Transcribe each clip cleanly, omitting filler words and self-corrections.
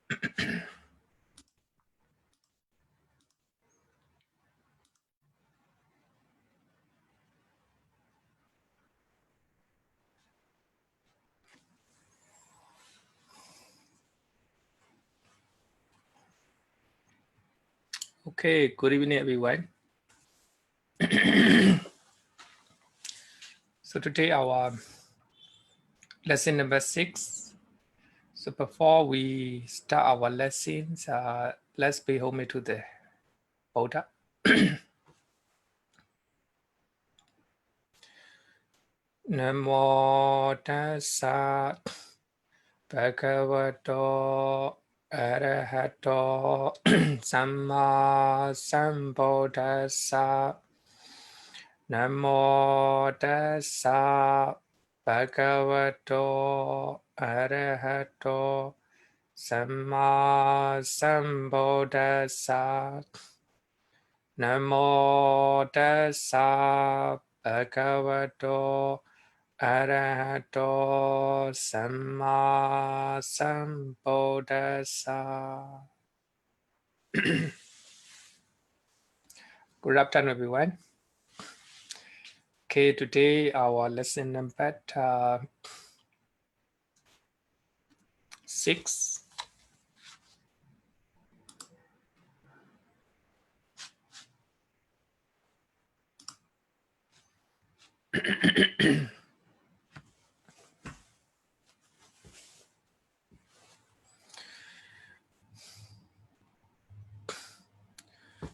Okay, good evening, everyone. So today our lesson number 6. So before we start our lessons, let's pay homage to the Buddha. Namo tassa bhagavato arahato samma sambuddhassa. Namo tassa bhagavato arahato samma sambuddhassa. Namo tassa bhagavato arahato samma sambuddhassa. Good afternoon, everyone. Okay, today our lesson number 6.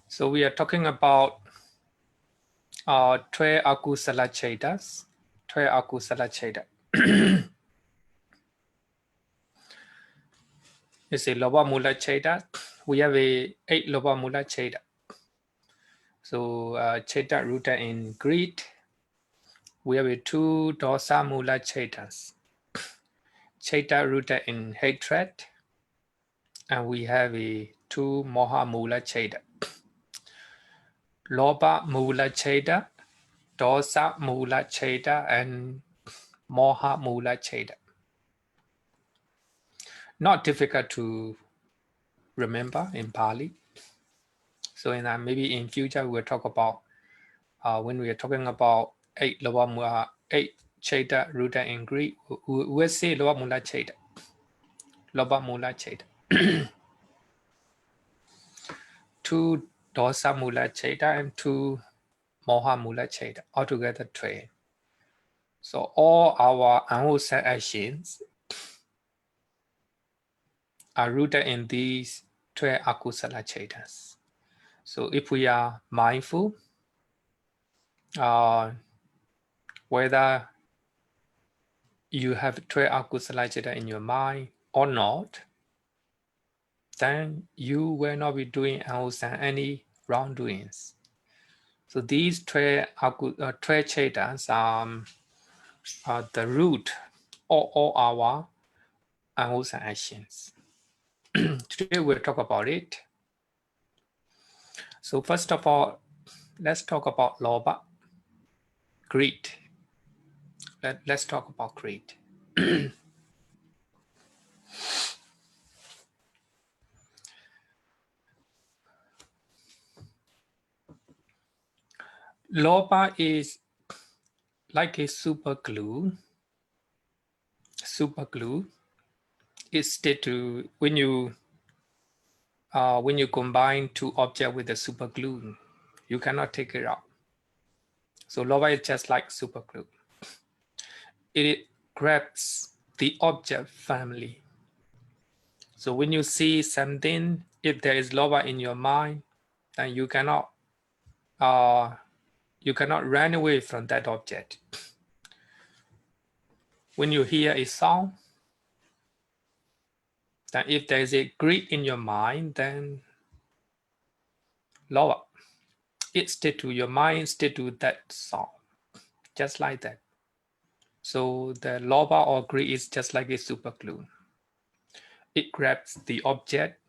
So we are talking about 12 akusala cittas. 12 akusala citta. It's a LOBHA-MÜLA citta. We have 8 LOBHA-MÜLA citta. So citta rooted in greed. We have 2 dosa-MÜLA cittas. Citta rooted in hatred. And we have 2 moha-MÜLA citta. LOBHA-MÜLA citta, dosa-MÜLA citta, and moha-MÜLA citta. Not difficult to remember in Pali. So maybe in future we'll talk about when we are talking about 8 LOBHA-MÜLA, 8 citta rooted in greed, we'll say LOBHA-MÜLA citta. LOBHA-MÜLA citta. 2 dosa-MÜLA citta and 2 moha-MÜLA citta, altogether 12. So all our unwholesome actions are rooted in these 12 akusala cittas. So if we are mindful, whether you have 12 akusala citta in your mind or not, then you will not be doing unwholesome any wrongdoings. So these 12 cittas are the root of all our unwholesome actions. Today we'll talk about it. So first of all, let's talk about lobha, greed. Let's talk about greed. Lobha is like a super glue. Super glue is stick to when you combine 2 objects with a super glue, you cannot take it out. So lobha is just like super glue. It grabs the object family. So when you see something, if there is lobha in your mind, then you cannot run away from that object. When you hear a sound, then if there is a greed in your mind, then lobha, it stick to your mind, stick to that sound, just like that. So the lobha or greed is just like a super glue. It grabs the object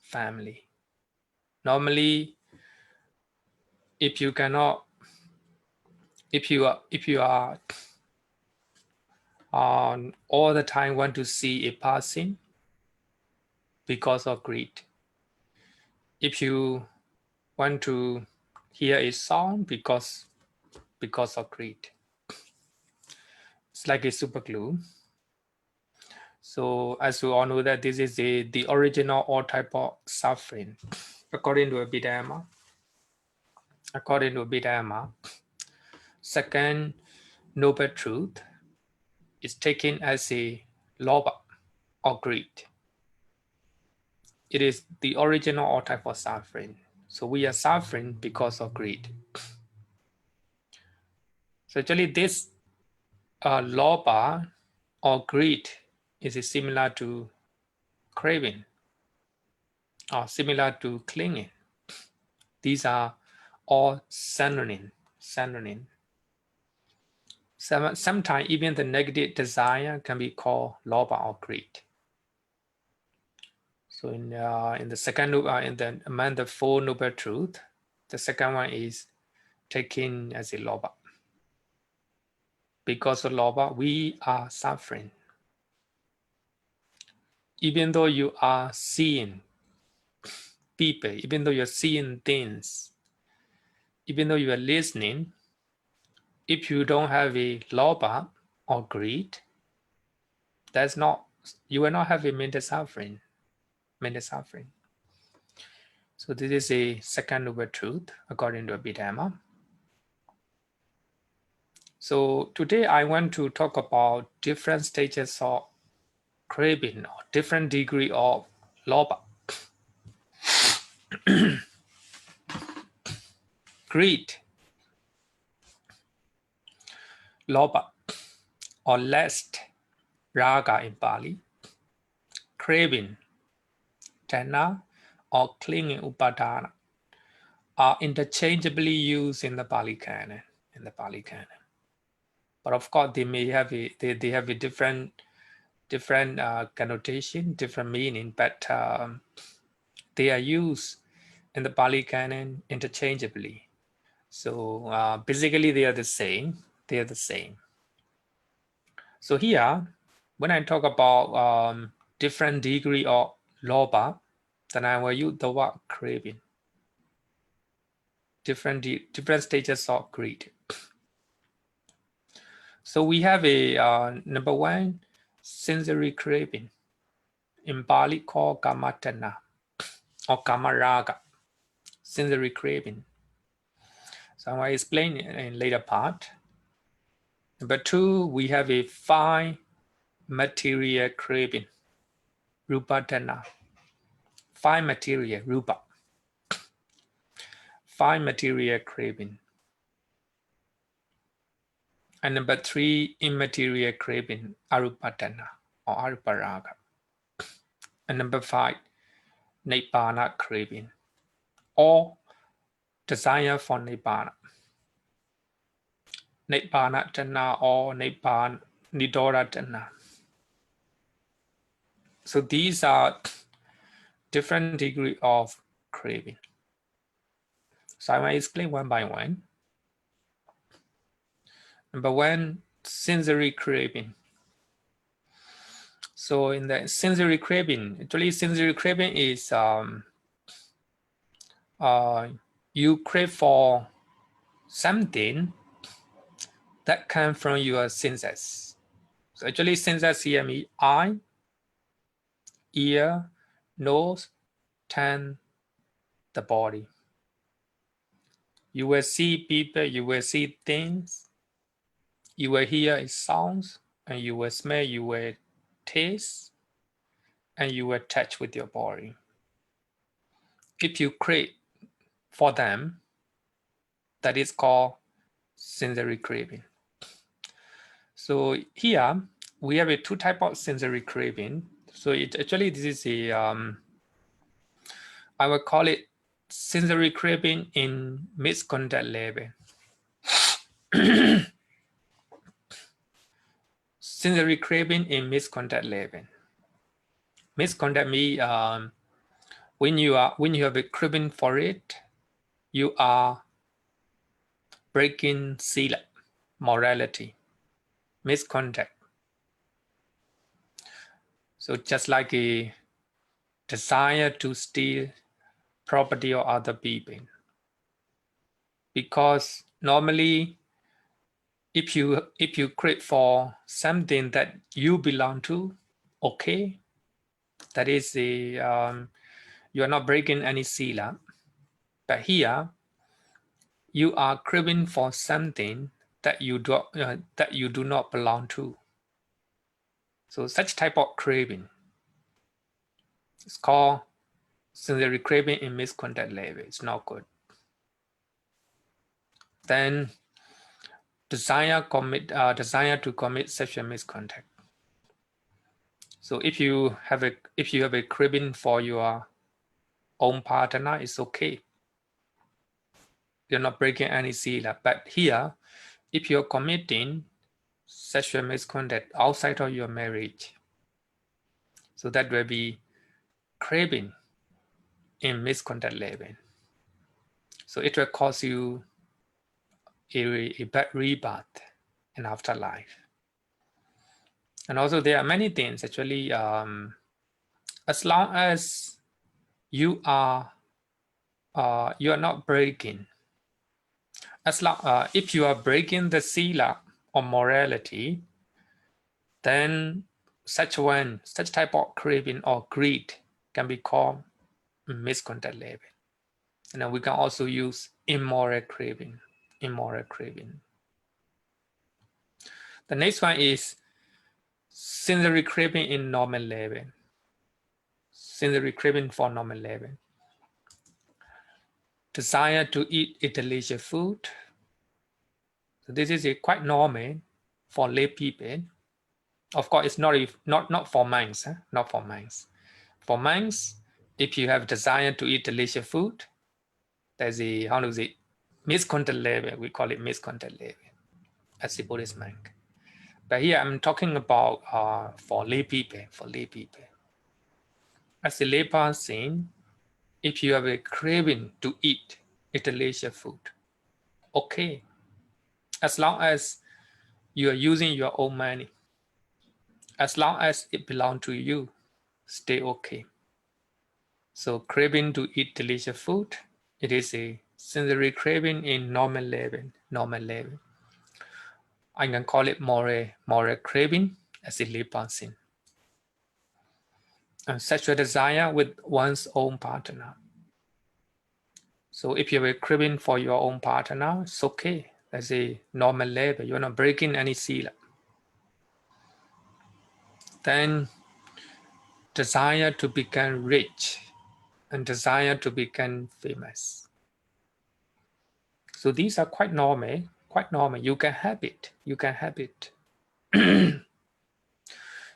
family. Normally, if you are all the time want to see a person, because of greed. If you want to hear a sound because of greed. It's like a super glue. So as we all know that this is the original all type of suffering. According to Abhidhamma, second noble truth is taken as a lobha or greed. It is the original all type of suffering. So we are suffering because of greed. So actually this lobha or greed is similar to craving or similar to clinging. These are all synonym. Sometimes even the negative desire can be called lobha or greed. So in the second among the four noble truths, the second one is taken as a lobha. Because of lobha, we are suffering. Even though you are seeing people, even though you're seeing things, even though you are listening, if you don't have a lobha or greed, you will not have a mental suffering. So this is a second noble truth according to Abhidhamma. So today I want to talk about different stages of craving or different degree of lobha. Greed, lobha, or lust, raga in Pali. Craving, tanha, or clinging, upadana, are interchangeably used in the Pali Canon. But of course, they may have they have a different connotation, different meaning, but they are used in the Pali Canon interchangeably. So basically, they are the same. So here, when I talk about different degree of lobha, then I will use the word craving. Different stages of greed. So we have a number one, sensory craving, in Pali called kamatana or kamaraga, sensory craving. So I will explain in later part. Number two, we have a fine material craving, rupatana, fine material, rupa, fine material craving. And number three, immaterial craving, arupatana or aruparaga. And number five, NIBBＡNA craving, or desire for NIBBANA. NIBBANA tanha or Nidora tanha. So these are different degree of craving. So I will explain one by one. Number one, sensory craving. So in the sensory craving, actually sensory craving is you crave for something that comes from your senses. So actually senses here mean eye, ear, nose, tongue, the body. You will see people, you will see things, you will hear sounds, and you will smell, you will taste, and you will touch with your body. If you crave for them, that is called sensory craving. So here we have a two type of sensory craving. So this is a I will call it sensory craving in misconduct level. Sensory craving in misconduct level. Misconduct means when you have a craving for it, you are breaking sila, morality, misconduct. So just like desire to steal property of other people. Because normally, if you crave for something that you belong to, okay, that is the you are not breaking any sila. But here, you are craving for something that you do not belong to. So such type of craving is called sensory craving in misconduct level. It's not good. Then desire to commit sexual misconduct. So if you have a craving for your own partner, it's okay. You're not breaking any sila. But here, if you're committing sexual misconduct outside of your marriage, so that will be craving in misconduct level. So it will cause you a bad rebirth in afterlife. And also there are many things actually, as long as you are not breaking, as long if you are breaking the sila or morality, then such type of craving or greed can be called misconduct level. And then we can also use immoral craving. Immoral craving. The next one is sensory craving in normal level. Sensory craving for normal level. Desire to eat delicious food. So this is quite normal for lay people. Of course, it's not for monks. Not for monks. For monks, if you have desire to eat delicious food, there's a misconduct level. We call it misconduct level as a Buddhist monk. But here I'm talking about for lay people. For lay people, as a lay person, if you have a craving to eat delicious food, okay, as long as you are using your own money, as long as it belongs to you, stay okay. So craving to eat delicious food, it is a sensory craving in normal level. Normal level. I can call it moral craving as a lay person. And sexual desire with one's own partner. So if you have a craving for your own partner, it's okay. That's a normal level. You're not breaking any sila. Then desire to become rich and desire to become famous. So these are quite normal. Quite normal. You can have it. You can have it.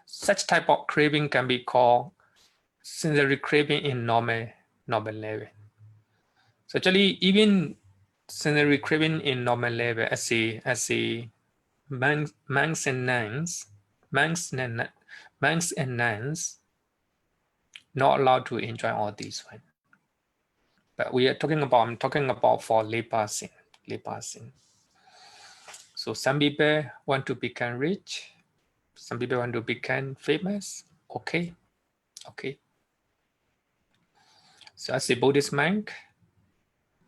Such type of craving can be called sensory craving in normal level. So actually, even sensory craving in normal level, as a monks and nuns, not allowed to enjoy all these ones. But I'm talking about for lay person. So some people want to become rich, some people want to become famous. Okay. So as a Buddhist monk,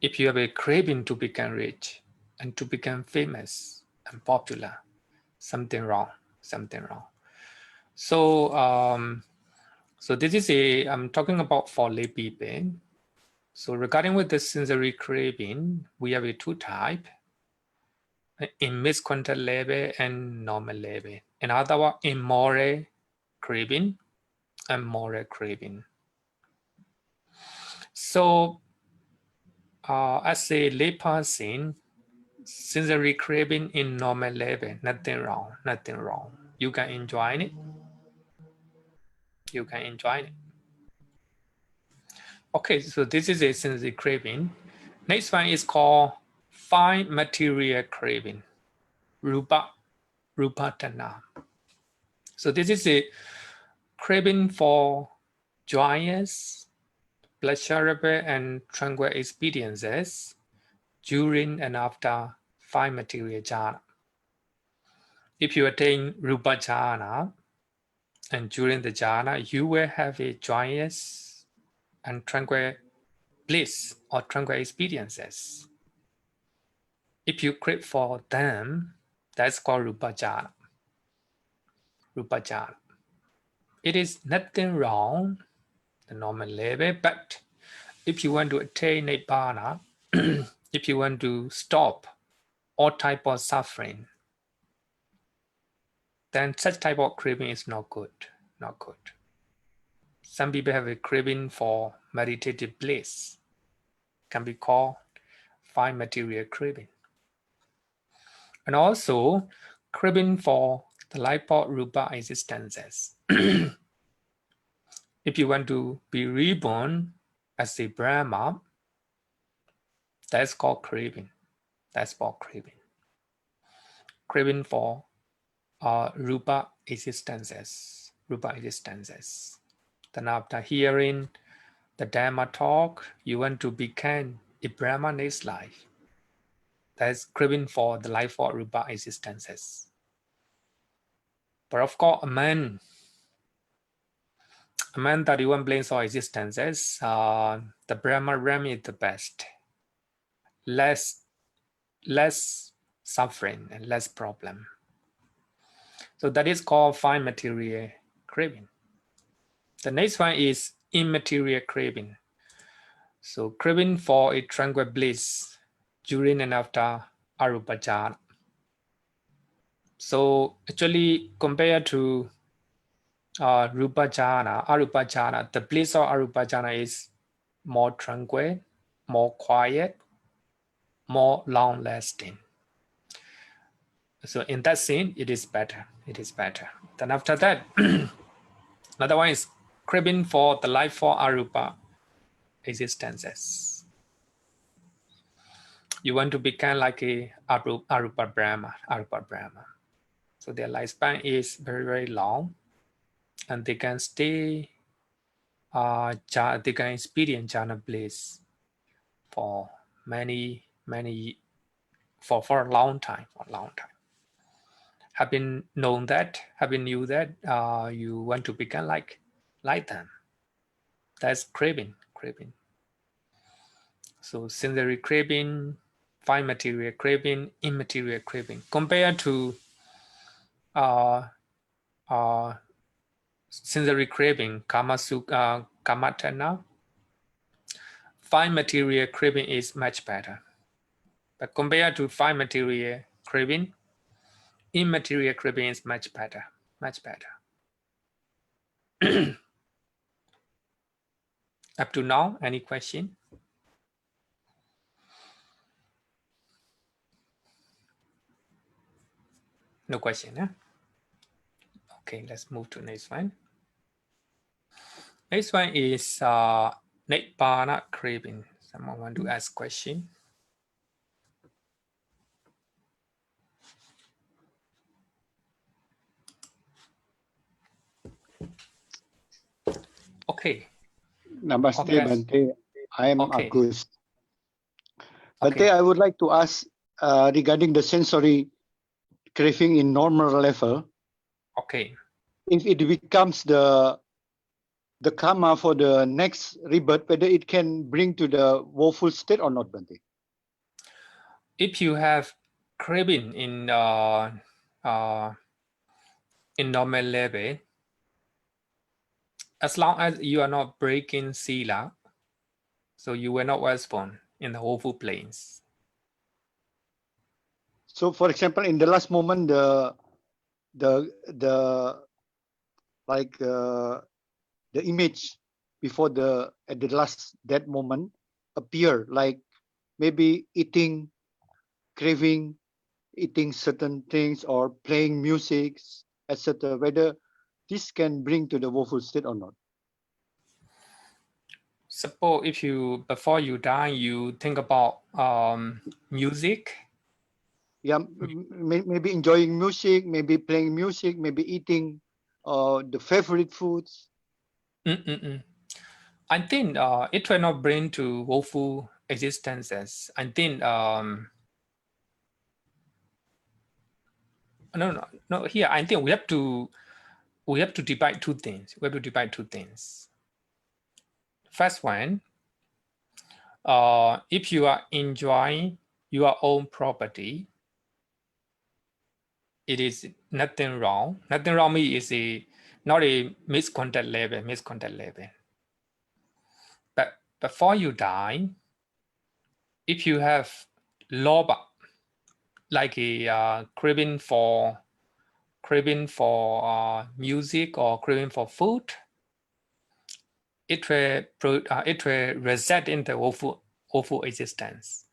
if you have a craving to become rich and to become famous and popular, something wrong. So so this is I'm talking about for lay people. So regarding with the sensory craving, we have a two type, in misconduct level and normal level. In other words, immoral craving and moral craving. So as a lay person, sensory craving in normal level, nothing wrong. You can enjoy it. Okay, so this is a sensory craving. Next one is called fine material craving, rupatana. So this is a craving for joyous, pleasurable, and tranquil experiences during and after fine material jhana. If you attain rupa jhana, and during the jhana, you will have a joyous, and tranquil bliss or tranquil experiences. If you crave for them, that's called rupa jhana. Rupa jhana. It is nothing wrong, the normal level, but if you want to attain nibbana, if you want to stop all type of suffering, then such type of craving is not good. Not good. Some people have a craving for meditative bliss, can be called fine material craving. And also craving for the life of rupa existences. If you want to be reborn as a Brahma, that's called craving. That's called craving. Craving for rupa existences. Rupa existences. Then after hearing the Dhamma talk, you want to become a Brahma next life. That's craving for the life of rupa existences. But of course, a man 31 planes of existences, the Brahma realm is the best. Less suffering and less problem. So that is called fine material craving. The next one is immaterial craving. So craving for a tranquil bliss during and after arupa jhana. So actually compared to rupa jhana, arupa jhana, the bliss of arupa jhana is more tranquil, more quiet, more long lasting. So in that sense, it is better. It is better. Then after that, another one is craving for the life for arupa existences. You want to become like a arupa Brahma, Arupa Brahma. So their lifespan is very, very long, and they can stay, they can experience jhana bliss for for a long time, Having known that, having knew that, you want to become like them. That's craving. So sensory craving, fine material craving, immaterial craving. Compared to sensory craving, kamatana, fine material craving is much better. But compared to fine material craving, immaterial craving is much better. Up to now, any question? No question, huh? Okay, let's move to next one. Next one is NIBBÄNA craving. Someone want to ask question? Okay. Namaste, Okay. Bhante. I am Okay. Agus. Bhante, Okay. I would like to ask regarding the sensory craving in normal level. Okay. If it becomes the karma for the next rebirth, whether it can bring to the woeful state or not, Bhante? If you have craving in normal level, as long as you are not breaking sila, so you will not was born in the woeful planes. So, for example, in the last moment, the image before at the last that moment appear, like maybe eating, craving, eating certain things or playing music, etc. Whether this can bring to the woeful state or not. Suppose if you before you die, you think about music. Yeah, maybe enjoying music, maybe playing music, maybe eating the favorite foods. I think it will not bring to woeful existences. I think no. Here, I think we have to divide two things. First one, if you are enjoying your own property, it is nothing wrong. Nothing wrong means not a misconduct level. But before you die, if you have lobha, like a craving for music or craving for food, it will result in the awful existence.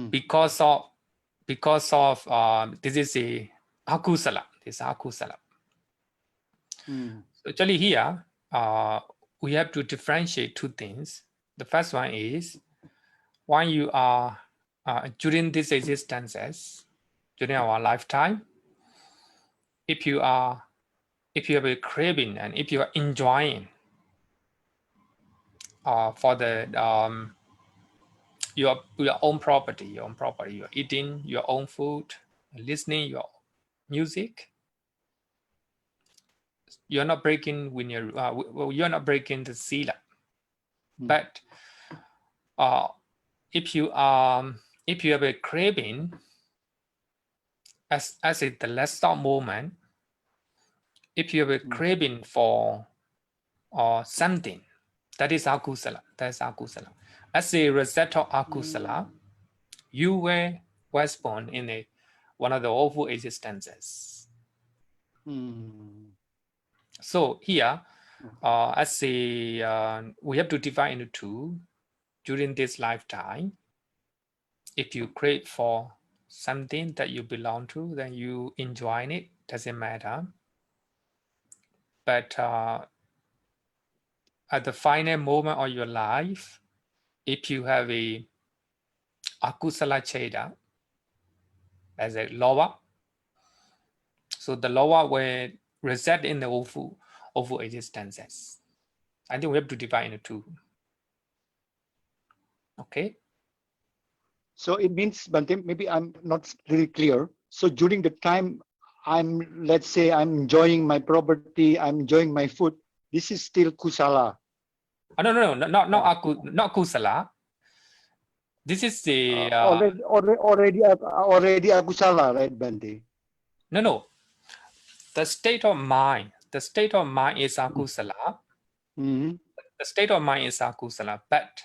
Because of this is a akusala. This akusala. So actually here we have to differentiate two things. The first one is when you are during these existences, during our lifetime, if you have a craving and if you are enjoying for the your own property, you're eating your own food, listening your music, you're not breaking when you're not breaking the sila. But if you have a craving as the last stop moment, if you have a craving for something, that is akusala. That's akusala. As a result of akusala, you were born in one of the awful existences. So here, as we have to divide into two. During this lifetime, if you crave for something that you belong to, then you enjoy it. Doesn't matter. But at the final moment of your life, if you have a akusala cheda, as a lobha, so the lobha will result in the awful existences. I think we have to divide into two. Okay. So it means, Bhante, maybe I'm not really clear. So during the time let's say I'm enjoying my property, I'm enjoying my food, this is still kusala. Oh, no, not kusala. This is the already akusala, right, Bhante? No. The state of mind is akusala. The state of mind is akusala, but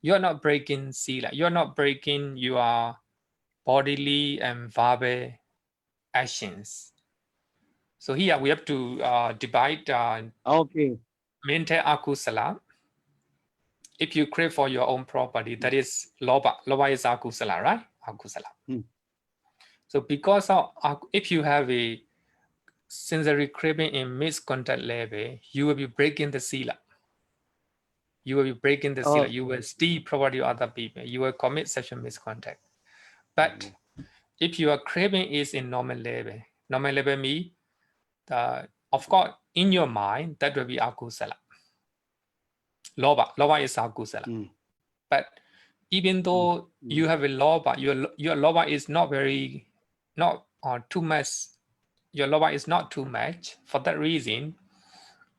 you're not breaking sila. You're not breaking your bodily and verbal actions. So here we have to divide mental akusala. If you crave for your own property, that is lobha. Lobha is akusala, right? Akusala. So because of if you have a sensory craving in misconduct level, you will be breaking the sila. You will be breaking the sila. You will steal property of other people. You will commit sexual misconduct. But if your craving is in normal level means, of course, in your mind, that will be akusala. Lobha is akusala. But even though you have a lobha, your lobha is not too much. Your lobha is not too much. For that reason,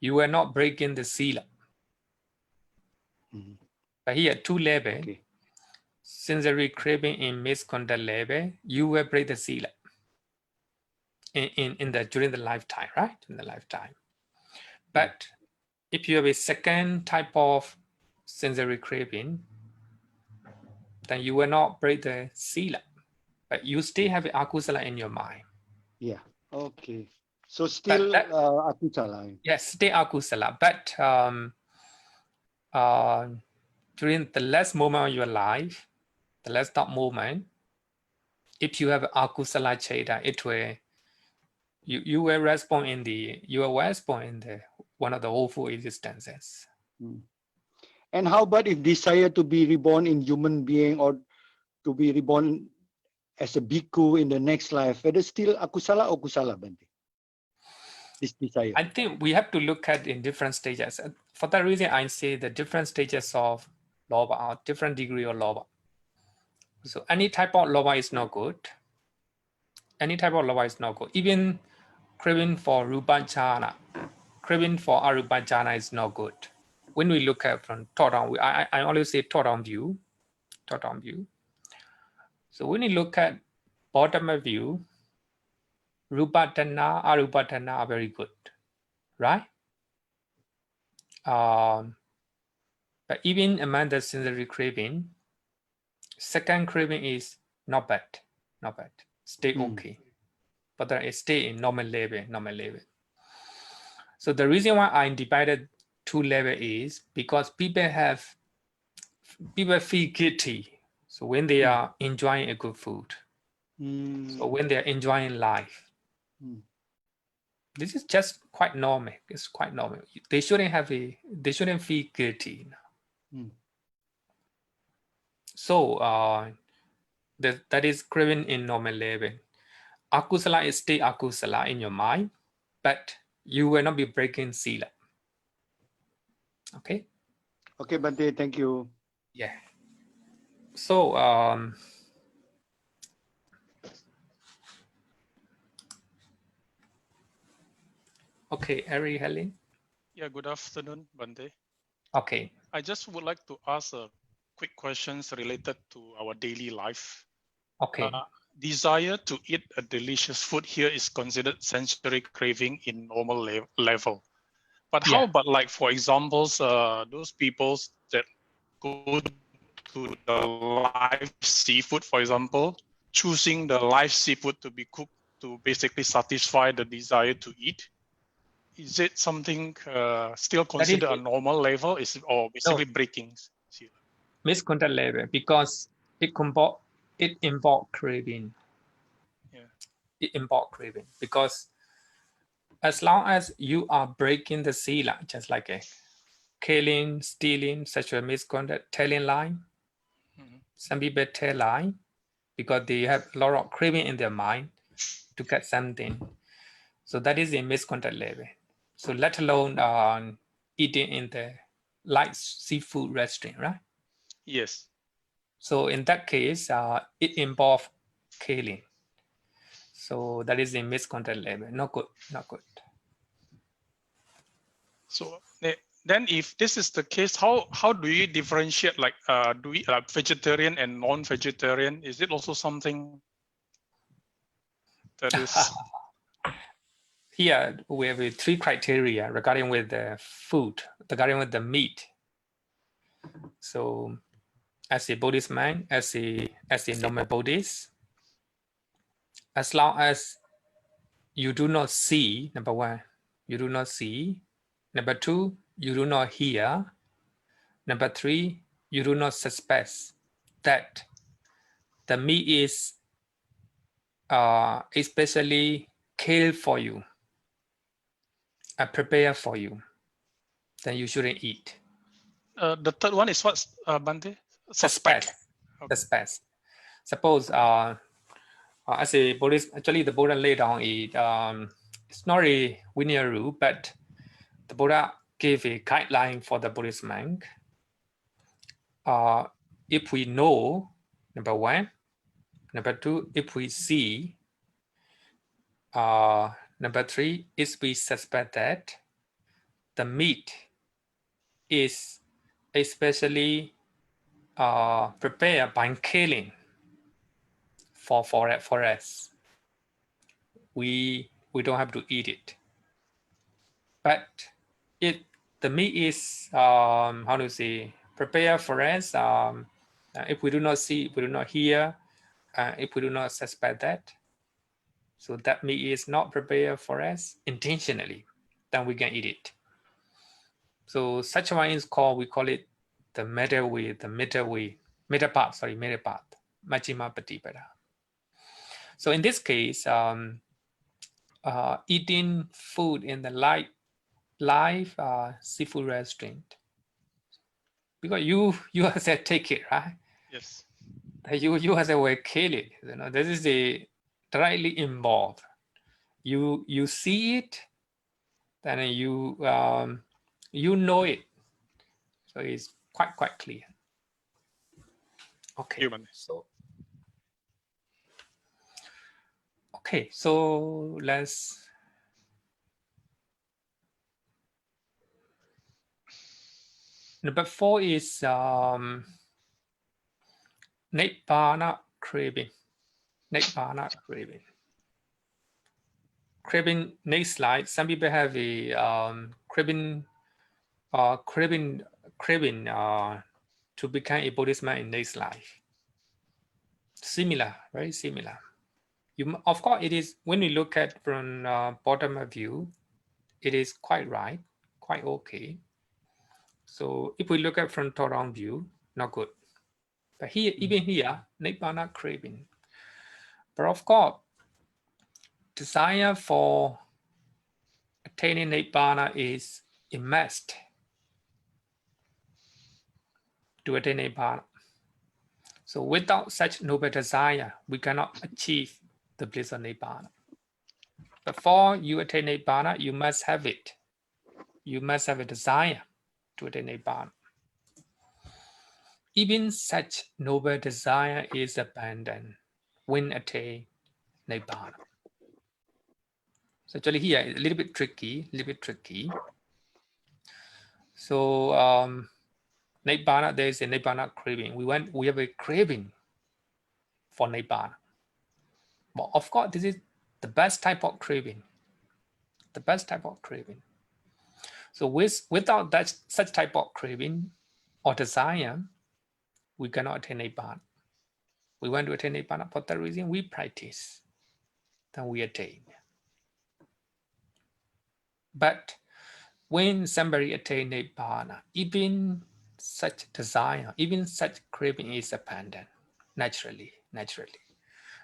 you are not breaking the sila. But here, two level, sensory craving in misconduct level, you will break the sila during the lifetime, right? In the lifetime. But if you have a second type of sensory craving, then you will not break the sila, but you still have akusala in your mind. Yeah. Okay. So still akusala. Yes, still akusala, but during the last moment of your life, the last stop moment, if you have akusala cheda, it will you will respond in one of the awful existences. And how about if desire to be reborn in human being or to be reborn as a bhikkhu in the next life, whether still akusala or kusala, Bhante? This desire. I think we have to look at in different stages. For that reason, I say the different stages of lobha or different degree of lobha. So any type of lobha is not good. Any type of lobha is not good. Even craving for rupa jhana, craving for arupa jhana is not good. when we look at from top-down, I always say top-down view, top-down view. So when you look at bottom view, Rupatana, Arupatana are very good, right? But even among the sensory craving, second craving is not bad, not bad, stay okay. But then it stay in normal level, normal level. So the reason why I divided two level is because people feel guilty. So when they are enjoying a good food, so when they are enjoying life, this is just quite normal. It's quite normal. They shouldn't feel guilty. So that is craving in normal level. Akusala is still akusala in your mind, but you will not be breaking sila. Okay. Okay, Bhante, thank you. Yeah. So okay, Ari Helen. Yeah, good afternoon, Bhante. Okay. I just would like to ask a quick questions related to our daily life. Okay. Desire to eat a delicious food here is considered sensory craving in normal level. But how about, like, for examples, those people that go to the live seafood, for example, choosing the live seafood to be cooked to basically satisfy the desire to eat? Is it something still considered a normal level? Is it, or basically breaking? Misconduct level because it involves craving. Yeah. It involves craving because as long as you are breaking the sila, just like a killing, stealing, sexual misconduct, telling lie. Some people tell lie because they have a lot of craving in their mind to get something. So that is a misconduct level. So let alone eating in the light seafood restaurant, right? Yes. So in that case, it involves killing. So that is a misconduct level. Not good, not good. So then if this is the case, how do you differentiate, like, do we vegetarian and non-vegetarian? Is it also something that is? Here we have three criteria regarding with the food, regarding with the meat. So as a Buddhist man, as a normal Buddhist, as long as you do not see, number one, you do not see. Number two, you do not hear. Number three, you do not suspect that the meat is especially killed for you and prepared for you, then you shouldn't eat. The third one is what, Bhante? Suspect. Okay. Suspect. Suppose as a Buddhist, actually the Buddha laid down it's not a linear rule, but the Buddha gave a guideline for the Buddhist monk. If we know, number one, number two, if we see, number three, if we suspect that the meat is especially prepared by killing for us, we don't have to eat it. But if the meat is how to say prepared for us, if we do not see, if we do not hear, if we do not suspect that, so that meat is not prepared for us intentionally, then we can eat it. So such one is called, we call it the middle way, middle path, Majjhima Patipada. So in this case, eating food in the live seafood restaurant, because you have to take it, right? Yes. You have to kill it. You know, this is a directly involved. You see it, then you know it. So it's quite clear. Okay. So okay, so Number 4 is NIBBＡNA craving. NIBBANA craving. Craving, next slide. Some people have a craving to become a Buddhist-man in next life. Similar, very similar. Of course, it is, when we look at from bottom of view, it is quite right, quite okay. So if we look at from top-down view, not good. But here, even here, Nibbana craving. But of course, desire for attaining Nibbana is a must to attain Nibbana. So without such noble desire, we cannot achieve the bliss of Nibbana. Before you attain Nibbana, you must have it. You must have a desire to attain Nibbana. Even such noble desire is abandoned when attain Nibbana. So actually here it's a little bit tricky. So Nibbana, there is a Nibbana craving. We have a craving for Nibbana. But of course, this is the best type of craving. The best type of craving. So without that such type of craving or desire, we cannot attain Nibbana. We want to attain Nibbana. For that reason, we practice, then we attain. But when somebody attains Nibbana, even such desire, even such craving is abandoned naturally.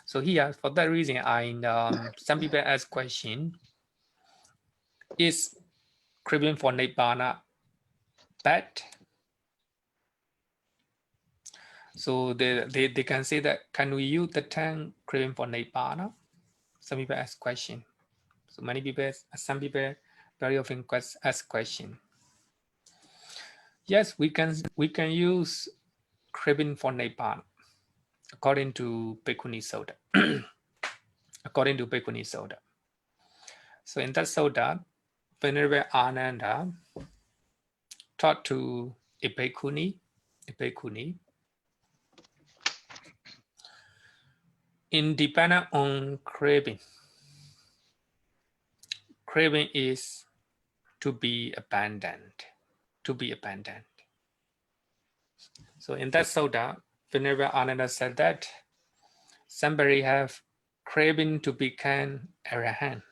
So here, for that reason, some people ask question: is craving for Nibbana bad? So they can say that, can we use the term craving for Nibbana? Some people ask question. So some people very often ask question. Yes, we can use craving for Nibbana according to Bhikkhuni Sutta. According to Bhikkhuni Sutta. So in that Sutta, Venerable Ananda taught to a bhikkhuni, independent on craving. Craving is to be abandoned. So in that Sutta, Venerable Ananda said that somebody have craving to become arahant.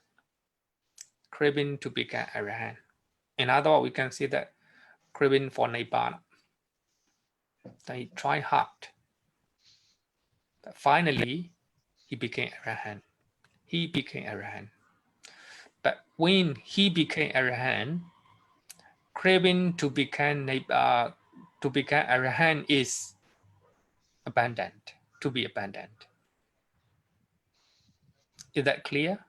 Craving to become arahant. In other words, we can see that craving for Nibbana. They try hard. But finally, he became arahant. But when he became arahant, craving to become arahant is abandoned, to be abandoned. Is that clear?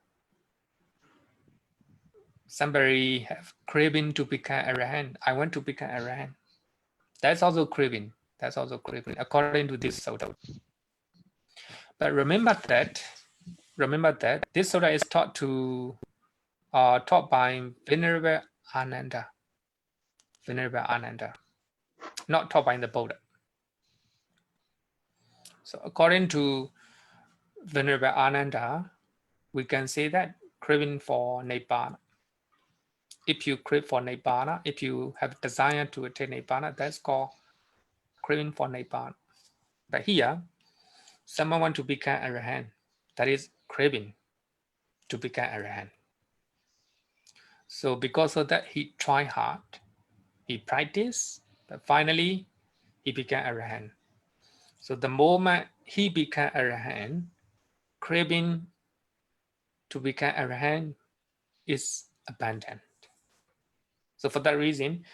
Somebody have craving to become arahant. I want to become arahant. That's also craving. According to this Sutta. But remember that this Sutta is taught by Venerable Ananda. Not taught by the Buddha. So according to Venerable Ananda, we can say that craving for Nibbana. If you crave for Nibbana, if you have desire to attain Nibbana, that's called craving for Nibbana. But here, someone want to become arahant. That is craving to become arahant. So because of that, he tried hard, he practiced, but finally he became arahant. So the moment he became arahant, craving to become arahant is abandoned. So for that reason,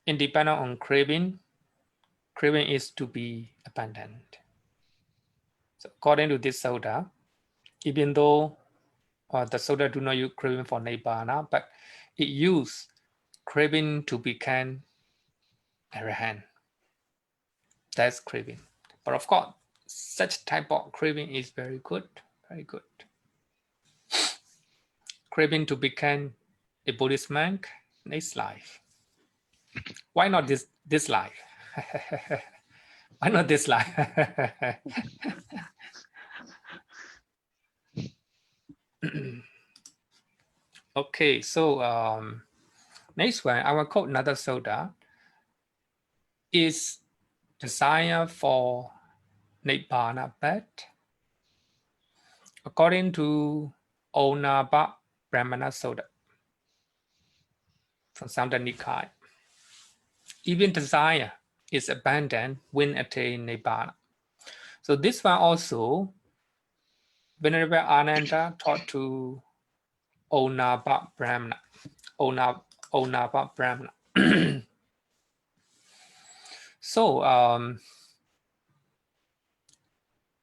independent on craving is to be abandoned. So according to this Sutta, even though the Sutta do not use craving for Nibbana, but it use craving to become arahant. That's craving. But of course, such type of craving is very good. Craving to become a Buddhist monk next life. Why not this life? Why not this life? Okay, so next one, I will quote another sutta. Is desire for Nibbāna bad? According to Abhidhamma Sutta from Samdha Nikaya, even desire is abandoned when attained Nibbāna. So this one also, Venerable Ananda taught to Abhidhamma. So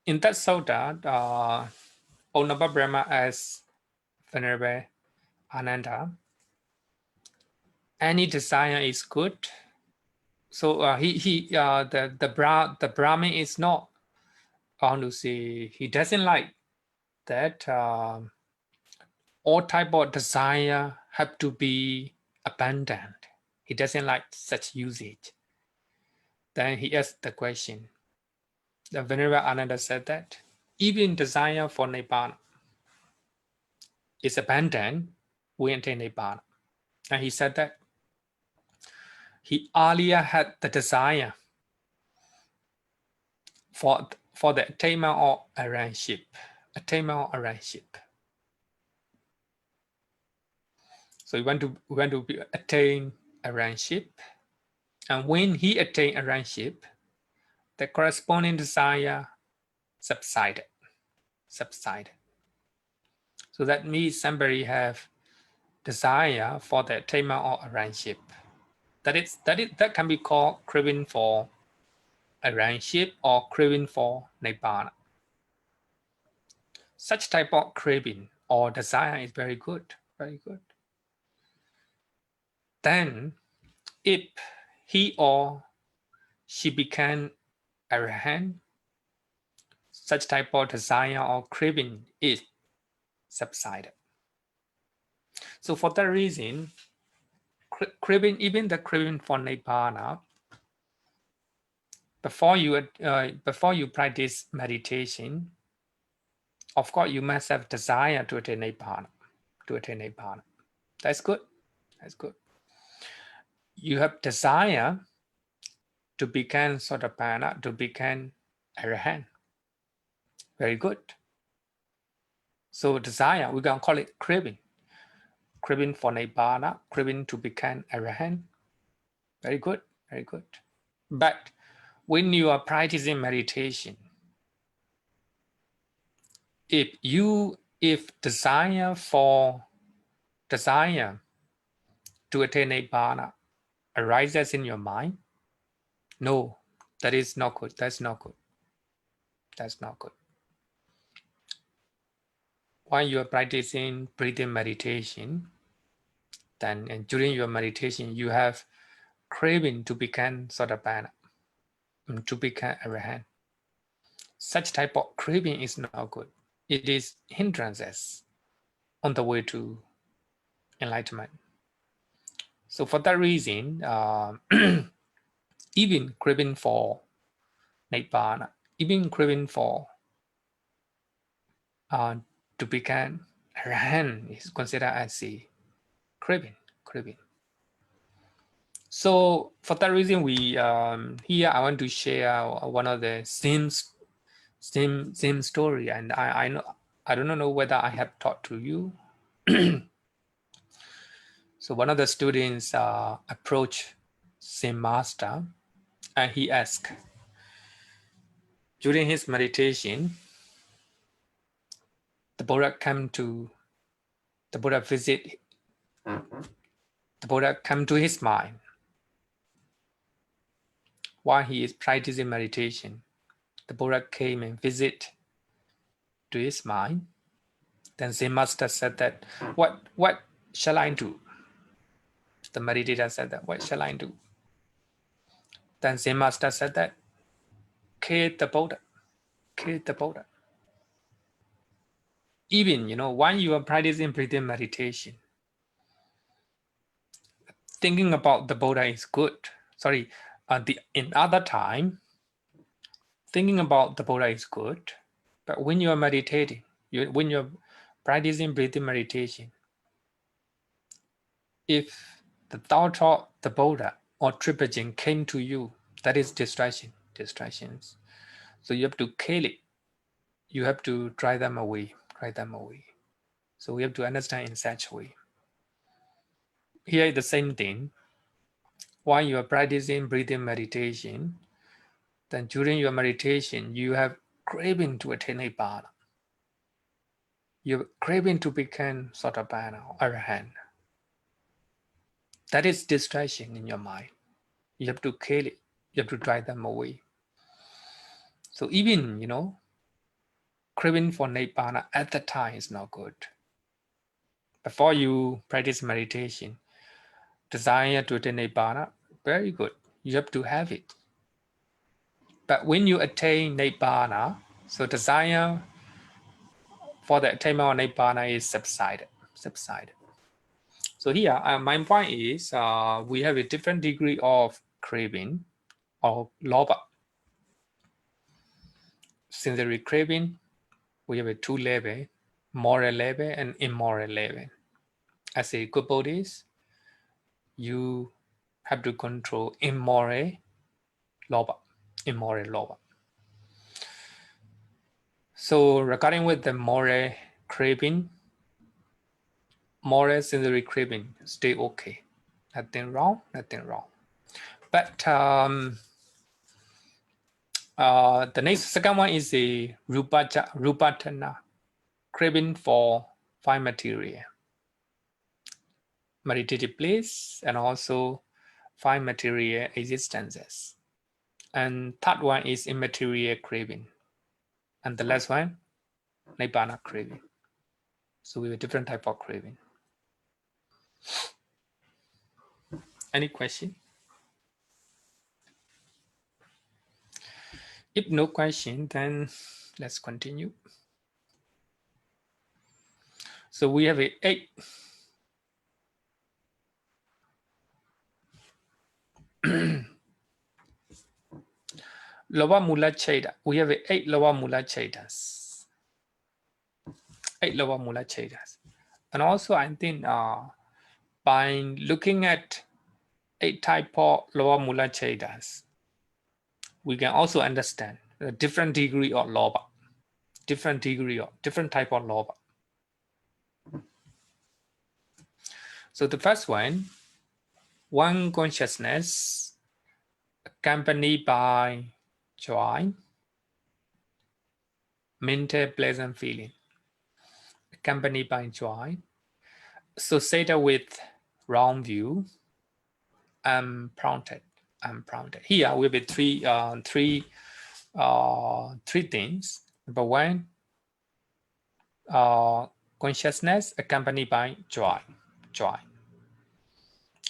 in that sutta, Abhidhamma as Venerable Ananda, any desire is good. So the Brahmin is not, I want to say, he doesn't like that all type of desire have to be abandoned. He doesn't like such usage. Then he asked the question. The Venerable Ananda said that even desire for Nibbāna is abandoned when attain Nibbāna. And he said that he earlier had the desire for the attainment of arrangeship. So we want to attain arrangeship, and when he attained arrangeship, the corresponding desire subsided. So that means somebody have desire for the attainment of arrangeship. That can be called craving for arrangeship or craving for Nibbāna. Such type of craving or desire is very good, very good. Then, if he or she became arahant, such type of desire or craving is subsided. So for that reason, craving, even the craving for Nibbāna, before you practice meditation, of course you must have desire to attain Nibbāna. That's good. That's good. You have desire to become Sotapanna, to become arahant. Very good. So desire, we can call it craving. Craving for Nibbāna, craving to become arahant. Very good, very good. But when you are practicing meditation, if desire to attain Nibbāna arises in your mind, no, that is not good. That's not good. That's not good. While you are practicing breathing meditation, then and during your meditation, you have craving to become Sotapanna, to become arahant. Such type of craving is not good. It is hindrances on the way to enlightenment. So for that reason, even craving for Nibbāna, even craving for to become arahant is considered as a craving. So for that reason, we here I want to share one of the same story, and I don't know whether I have taught to you. So one of the students approached same master, and he asked, during his meditation, the Buddha visit, the Buddha come to his mind while he is practicing meditation. The Buddha came and visit to his mind. Then Zen master said that, what shall I do? The meditator said that, what shall I do? Then Zen master said that, kill the Buddha. Even, when you are practicing breathing meditation, thinking about the Buddha is good. Sorry, in other time, thinking about the Buddha is good, but when you are meditating, when you're practicing breathing meditation, if the thought of the Buddha or Tripajan came to you, that is distractions. So you have to kill it. You have to drive them away. So we have to understand in such a way. Here is the same thing. While you are practicing breathing meditation, then during your meditation, you have craving to attain Nibbāna. You're craving to become Sotapanna or Arahant. That is distraction in your mind. You have to kill it. You have to drive them away. So even, craving for Nibbāna at the time is not good. Before you practice meditation, desire to attain Nibbāna, very good. You have to have it. But when you attain Nibbāna, so desire for the attainment of Nibbāna is subsided. So here, my point is, we have a different degree of craving or lobha. Sensory craving, we have a two level, moral level and immoral level. As a good Buddhist, you have to control immoral lobha. So regarding with the moral craving, moral sensory craving, stay okay. Nothing wrong. But the second one is the rupatana, craving for fine material, meditative bliss, and also fine material existences. And third one is immaterial craving. And the last one, Nibbāna craving. So we have a different type of craving. Any question? If no question, then let's continue. So we have 8. LOBHA-MÜLA citta. We have 8 LOBHA-MÜLA cittas. 8 LOBHA-MÜLA cittas. And also I think by looking at 8 type of LOBHA-MÜLA cittas, we can also understand a different degree of lobha, different type of lobha. So the first one consciousness accompanied by joy, mental pleasant feeling, accompanied by joy, associated with wrong view, unprompted. Here will be three things. Number one, consciousness accompanied by joy.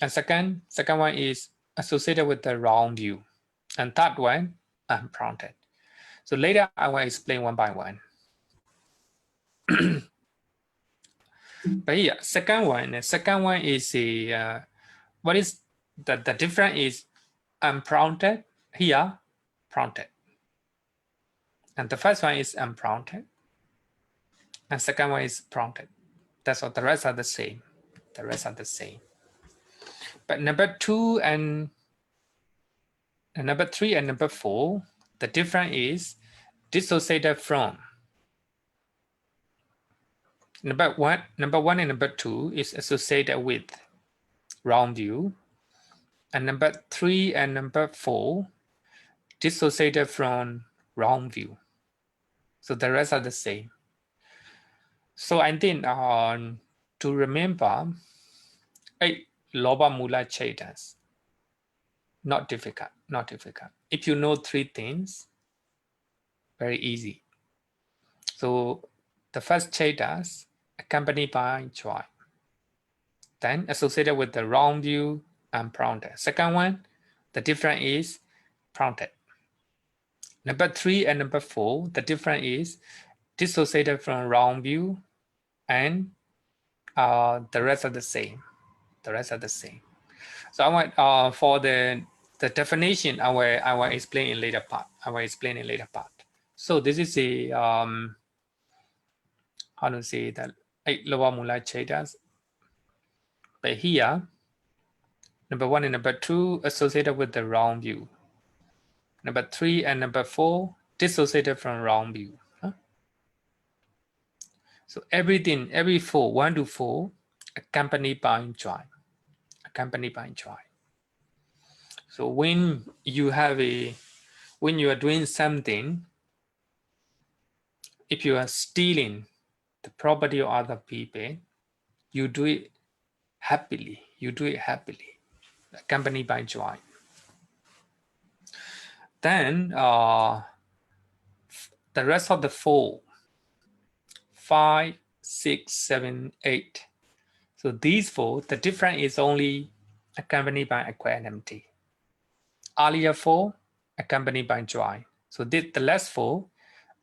And second one is associated with the wrong view. And third one, unprompted. So later I will explain one by one. But here, second one is what is the difference is unprompted, here prompted. And the first one is unprompted. And second one is prompted. That's all. The rest are the same. But number 2 and number 3 and number 4, the difference is dissociated from. Number one and number 2 is associated with wrong view. And number 3 and number 4 dissociated from wrong view. So the rest are the same. So I think to remember 8 LOBHA-MÜLA cittas, not difficult. If you know 3 things, very easy. So the first cittas accompanied by joy, then associated with the wrong view, unprompted. Second one, the difference is prompted. Number 3 and number 4, the difference is dissociated from wrong view, and the rest are the same. So I want for the definition, I will explain in later part. So this is a how to say that 8 LOBHA-MÜLA CITTAS. But here, number 1 and number 2 associated with the wrong view. Number 3 and number 4 dissociated from wrong view. So everything, every 4, 1 to 4, accompanied by joy. So when you are doing something, if you are stealing the property of other people, you do it happily. Accompanied by joy. Then the rest of the 4, 5, 6, 7, 8. So these 4, the difference is only accompanied by equanimity. Earlier 4 accompanied by joy. So the last 4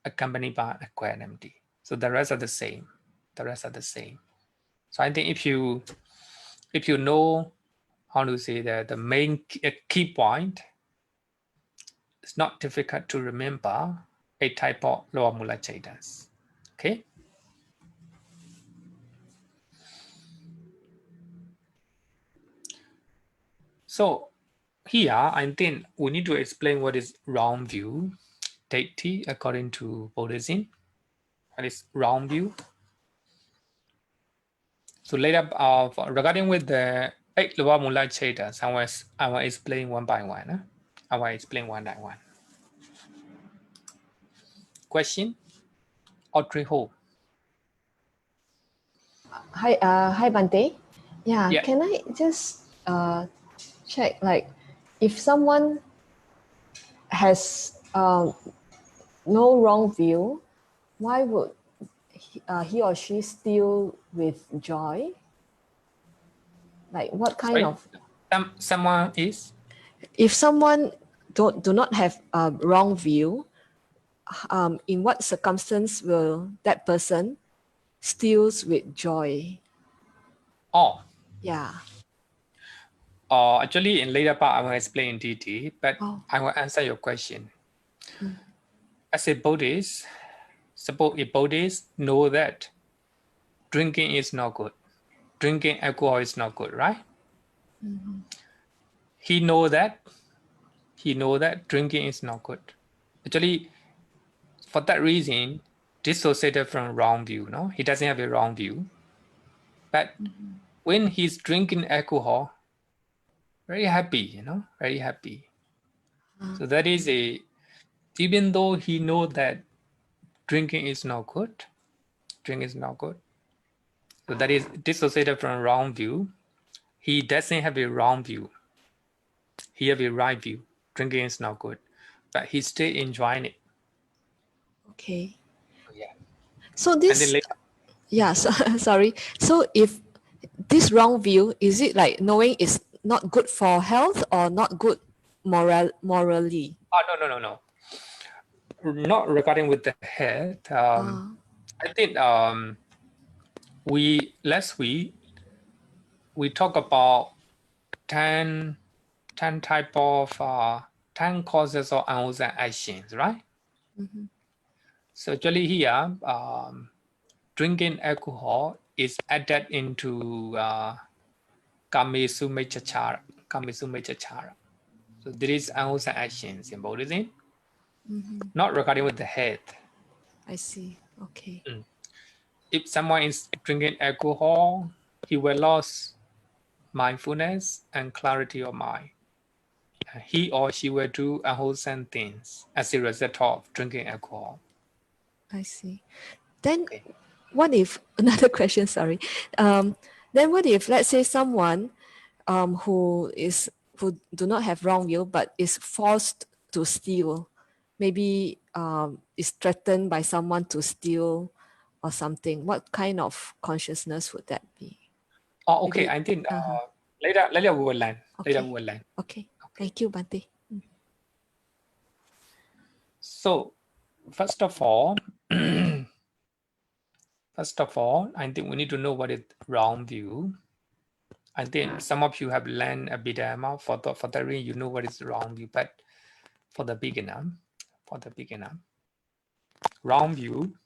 accompanied by equanimity. So the rest are the same. So I think if you know how to say that the main key point, it's not difficult to remember a type of LOBHA-MÜLA CITTAS. Okay. So here, I think we need to explain what is wrong view, deity according to Buddhism. What is wrong view? So later, regarding with the 8 LOBHA-MÜLA CITTAS, I will explain one by one. Question or three hole? Hi, Bhante. Yeah, can I just check, like, if someone has no wrong view, why would he or she steal with joy? Like, what kind of? Someone is? If someone do not have a wrong view, in what circumstance will that person steals with joy? Oh. Yeah. Actually, in later part, I will explain in detail, but I will answer your question. As a Buddhist, suppose a Buddhist know that drinking is not good. Drinking alcohol is not good, right? Mm-hmm. He know that drinking is not good. Actually, for that reason, dissociated from wrong view. No, he doesn't have a wrong view. But when he's drinking alcohol, very happy, very happy. So that is even though he know that drinking is not good. So that is dissociated from wrong view. He doesn't have a wrong view. He have a right view. Drinking is not good, but he still enjoying it. Okay. Yeah. So this, sorry. So if this wrong view, is it like knowing it's not good for health or not good morally? Oh, no. Not regarding with the head. I think last week we talk about 10 type of 10 causes of unwholesome actions, right? Mm-hmm. So actually here, drinking alcohol is added into Kamesumechachara. So there is unwholesome actions in Buddhism, not regarding with the head. I see. Okay. If someone is drinking alcohol, he will lose mindfulness and clarity of mind. He or she will do unwholesome things as a result of drinking alcohol. I see. Then what if, another question, sorry. Then what if, let's say someone who do not have wrong view but is forced to steal, maybe is threatened by someone to steal or something, what kind of consciousness would that be? Oh, okay. Maybe, I think later we will learn. Okay. Thank you, Bhante. So first of all, I think we need to know what is wrong view. I think some of you have learned Abhidhamma. For that reason, you know what is wrong view. But for the beginner, wrong view,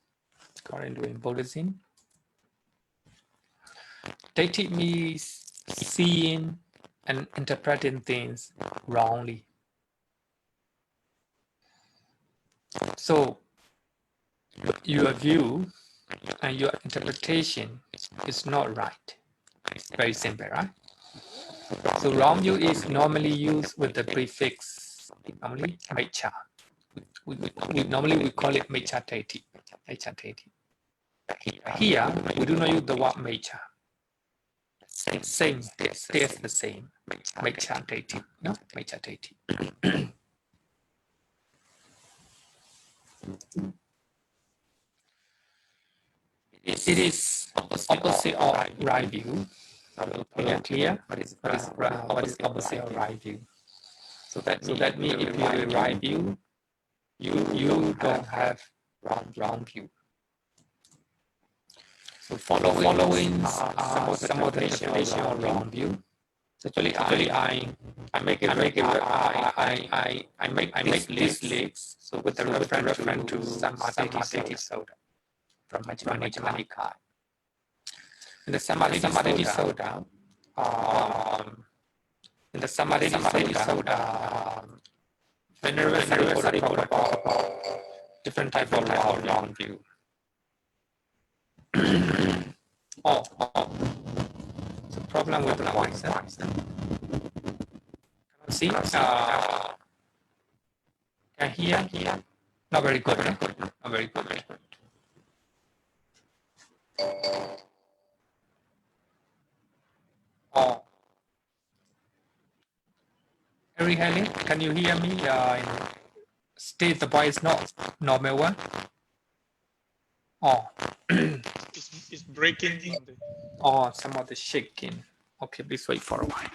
according to Buddhism, Dati means seeing and interpreting things wrongly. So your view and your interpretation is not right. Very simple, right? So wrong view is normally used with the prefix, normally mecha. Normally we call it mecha teti. Here we do not use the word mecha. Same, stays the same. Mecha teti, no? Mecha teti. It is opposite of right view. Clear? What is opposite of right view? So that means if you have a right view, you don't have wrong view. So following some of the definition of wrong view. Actually, I make this list. So with the reference to Samadhi Soda from Majjhima Nikaya. In the Samadhi Soda, Venerable talk about different type of wrong view. So problem with the voice. See, can hear? Not very good. Not very good. Harry, can you hear me? State the voice not normal one. It's breaking. Some of the shaking. Okay, please wait for a while.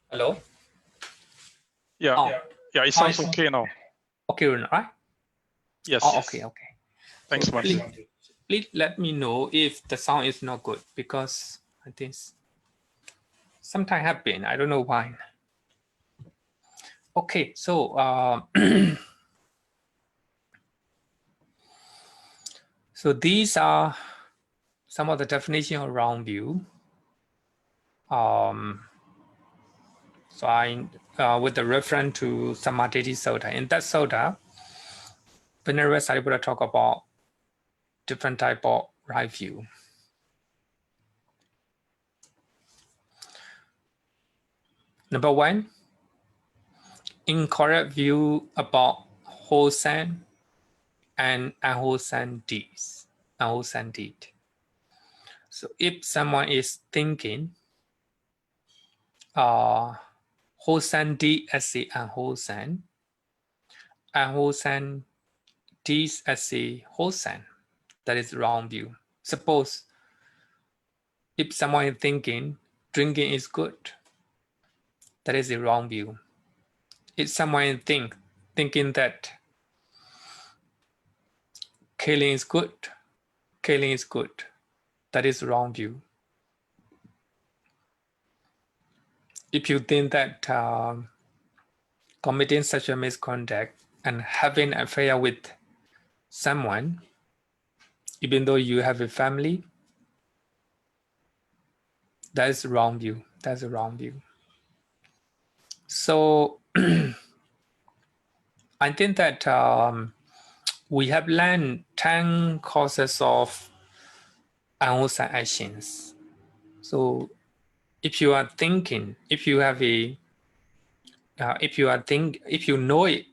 Hello? Yeah, it sounds okay now. Okay, right? Yes. Okay. Thanks so much. Please let me know if the sound is not good, because I think sometimes happen. I don't know why. Okay, so so these are some of the definition of wrong view. So I with the reference to Samadhi Sutta. In that Sutta, Venerable Sariputta talk about different type of right view. Number one, incorrect view about wholesome and unwholesome deeds. So if someone is thinking wholesome deed as a unwholesome deeds as a wholesome, that is wrong view. Suppose if someone is thinking drinking is good, that is a wrong view. If someone is thinking that killing is good, that is wrong view. If you think that committing such a misconduct and having an affair with someone, even though you have a family, that is wrong view. That's a wrong view. So I think that we have learned 10 causes of unwholesome actions. So if you are thinking, if you have a, if you know it,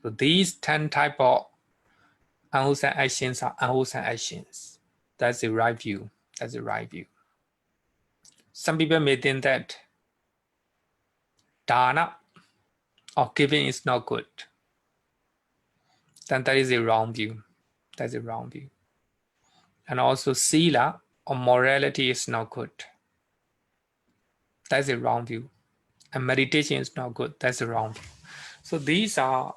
so these 10 type of unwholesome actions are unwholesome actions. That's the right view. Some people may think that dana or giving is not good. Then that is a wrong view. And also sila or morality is not good. That's a wrong view. And meditation is not good. That's a wrong view. So these are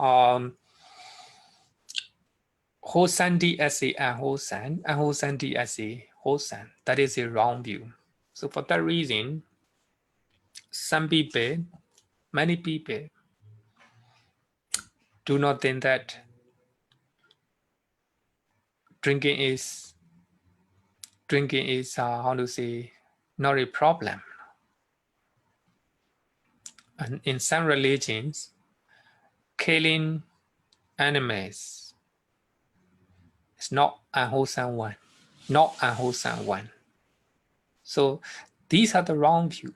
Hosan DSA and Hosan DSA, Hosan. That is a wrong view. So for that reason, some people, many people do not think that drinking is how to say, not a problem. And in some religions, killing animals is not unwholesome one, not unwholesome one. So these are the wrong view.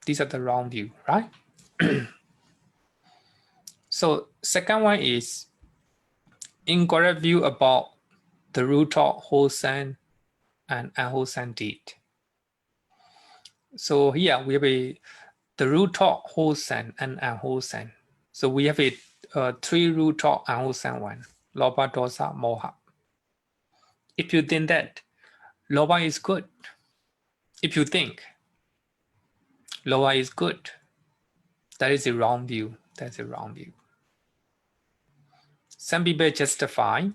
These are the wrong view, right? So second one is incorrect view about the root of wholesome and unwholesome deed. So here we have the root of wholesome and unwholesome. So we have three root of unwholesome one: lobha, dosa, moha. If you think that lobha is good, if you think lobha is good, that is a wrong view. That's a wrong view. Some people justify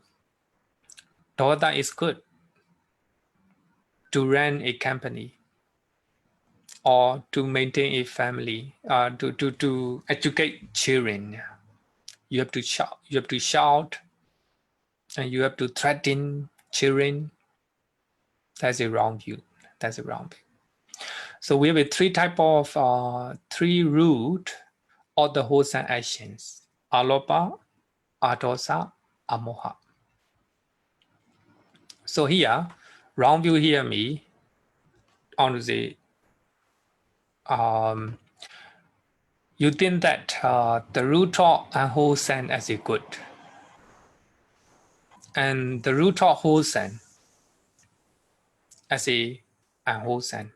dosa is good to run a company or to maintain a family, to educate children. You have to shout, and you have to threaten children. That's a wrong view. That's a wrong view. So we have a three root of the wholesome actions: alobha, adosa, amoha. So here, wrong view here me on the you think that the root of unwholesome as a good, and the root of wholesome as a unwholesome.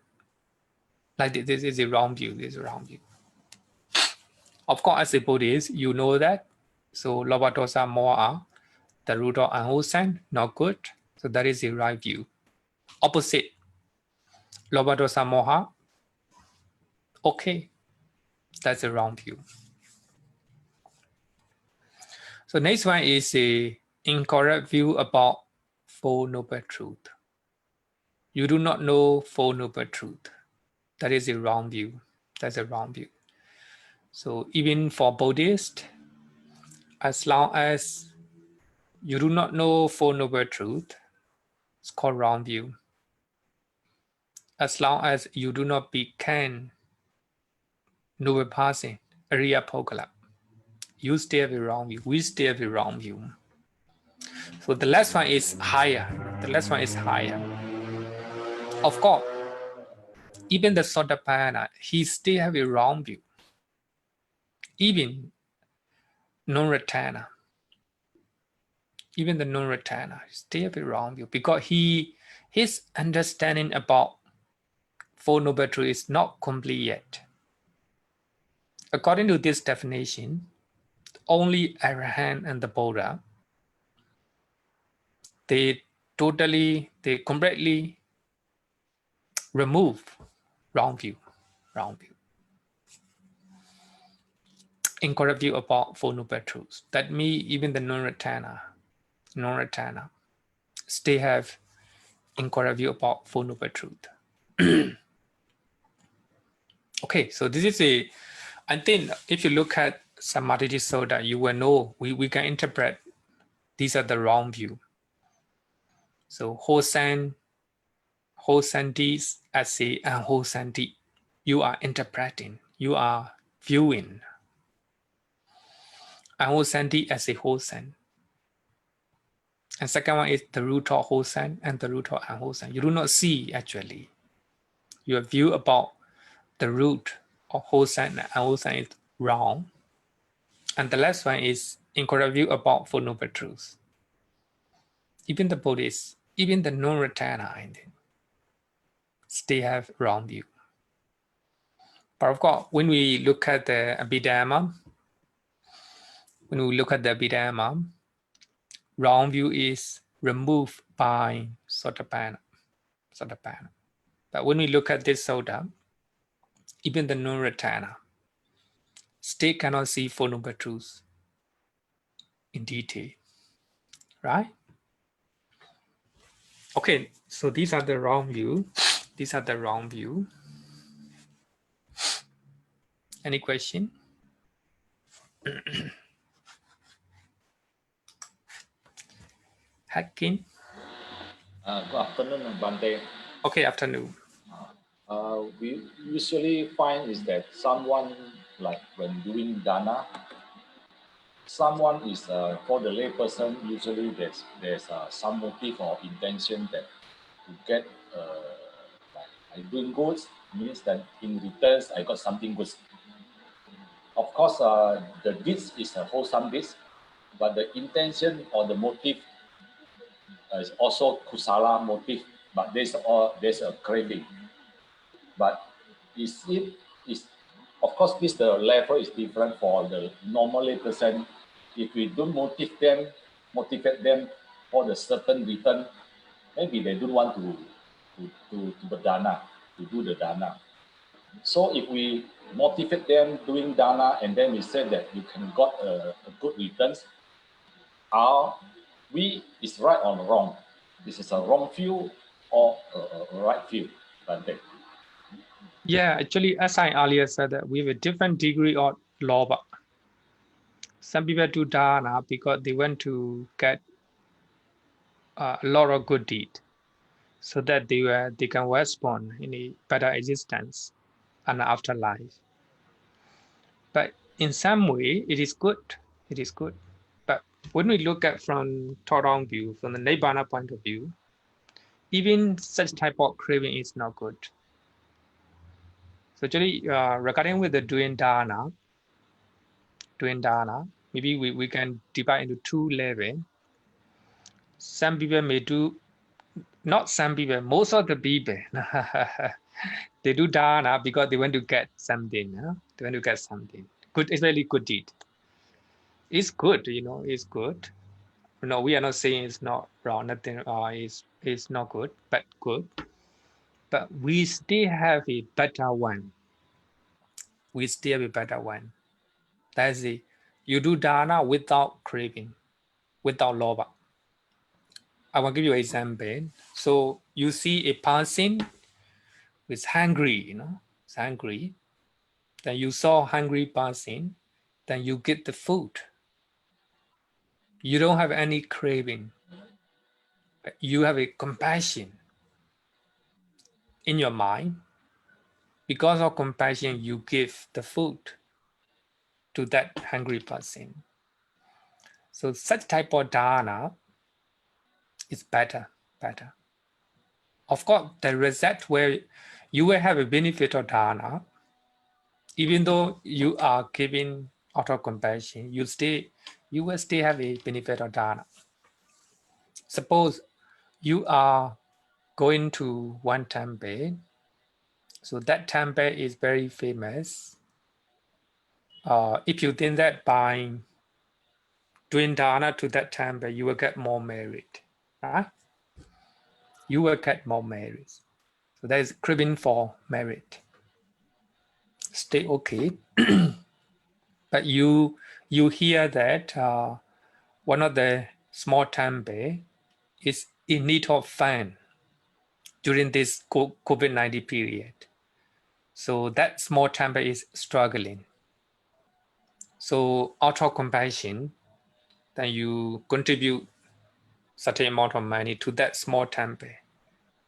Like this is a wrong view. This is a wrong view. Of course, as a Buddhist, you know that. So lobha, dosa, moha are the root of unwholesome, not good. So that is a right view. Opposite, lobha, dosa, moha, okay. That's a wrong view. So next one is a incorrect view about Four Noble Truth. You do not know Four Noble Truth. That is a wrong view. That's a wrong view. So even for Buddhists, as long as you do not know Four Noble Truth, it's called wrong view. As long as you do not become noble person, Ariya Pokala, you still have a wrong view. We still have a wrong view. So the last one is higher. The last one is higher. Of course, even the Sotapanna, he still have a wrong view. Even non-returner, even the non-returner still have a wrong view, because his understanding about Four Noble Truths is not complete yet. According to this definition, only Arahant and the Buddha, they completely remove wrong view. Incorrect view about Four Noble Truths. That means even the non-returner still have incorrect view about Four Noble Truth. Okay, so this is I think if you look at Samadhi Soda, you will know we can interpret these are the wrong view. So wholesome deeds as a unwholesome deed. You are interpreting, you are viewing unwholesome deed as a wholesome. And second one is the root of wholesome and the root of unwholesome. You do not see actually. Your view about the root of wholesome and unwholesome is wrong. And the last one is incorrect view about Four Noble Truths. Even the Buddhists, even the non-returner, still have wrong view. But of course, when we look at the Abhidhamma, wrong view is removed by Sotapanna. But when we look at this sutta, even the non-returner still cannot see Four Noble Truths in detail, right? Okay, so these are the wrong view. These are the wrong view. Any question? Hacking? Good afternoon, Bhante. Okay, afternoon. We usually find is that someone, like when doing dana, someone is for the lay person. Usually, there's some motive or intention that to get like I doing goods means that in returns I got something good. Of course, the deeds is a wholesome deeds, but the intention or the motive is also kusala motive. But there's a craving. But is it is of course this the level is different for the normal lay person. If we don't motivate them for the certain return, maybe they don't want to the dana, to do the dana. So if we motivate them doing dana and then we say that you can got a good returns, are we is right or wrong? This is a wrong view or a right view? Bhante. Yeah, actually, as I earlier said, that we have a different degree of lobha. Some people do dana because they want to get a lot of good deed, so that they can respond in a better existence and afterlife. But in some way, it is good. It is good. But when we look at from Torong view, from the Nibbāna point of view, even such type of craving is not good. So actually, regarding with the doing dana, maybe we can divide into two levels. Some people may do, not some people, most of the people, they do dana because they want to get something. They want to get something. Good, it's really good deed. It's good, it's good. No, we are not saying it's not wrong, nothing is not good, but good. But we still have a better one. We still have a better one. That's it. You do dana without craving, without lobha. I will give you an example. So you see a person who's hungry, it's hungry. Then you saw hungry person, then you get the food. You don't have any craving. But you have a compassion in your mind. Because of compassion, you give the food to that hungry person. So such type of dana is better. Of course, the result where you will have a benefit of dana, even though you are giving out of compassion, you will still have a benefit of dana. Suppose you are going to one temple, so that temple is very famous. If you think that by doing dana to that temple, you will get more merit. Right? You will get more merit. So that is craving for merit. Stay okay. But you hear that one of the small temple is in need of fan during this COVID-19 period. So that small temple is struggling. So out of compassion, then you contribute certain amount of money to that small temple,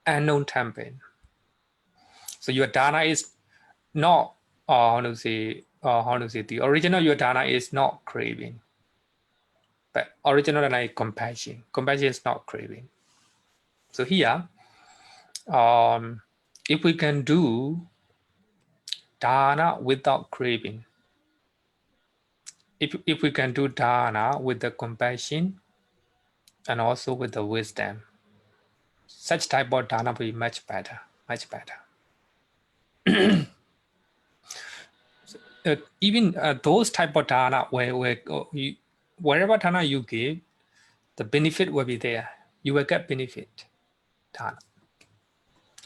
unknown temple. So your dana is not, how to say, the original your dana is not craving, but original dana is compassion. Compassion is not craving. So here, if we can do dana without craving, if we can do dana with the compassion and also with the wisdom, such type of dana will be much better, much better. Even those type of dana wherever dana you give, the benefit will be there. You will get benefit dana.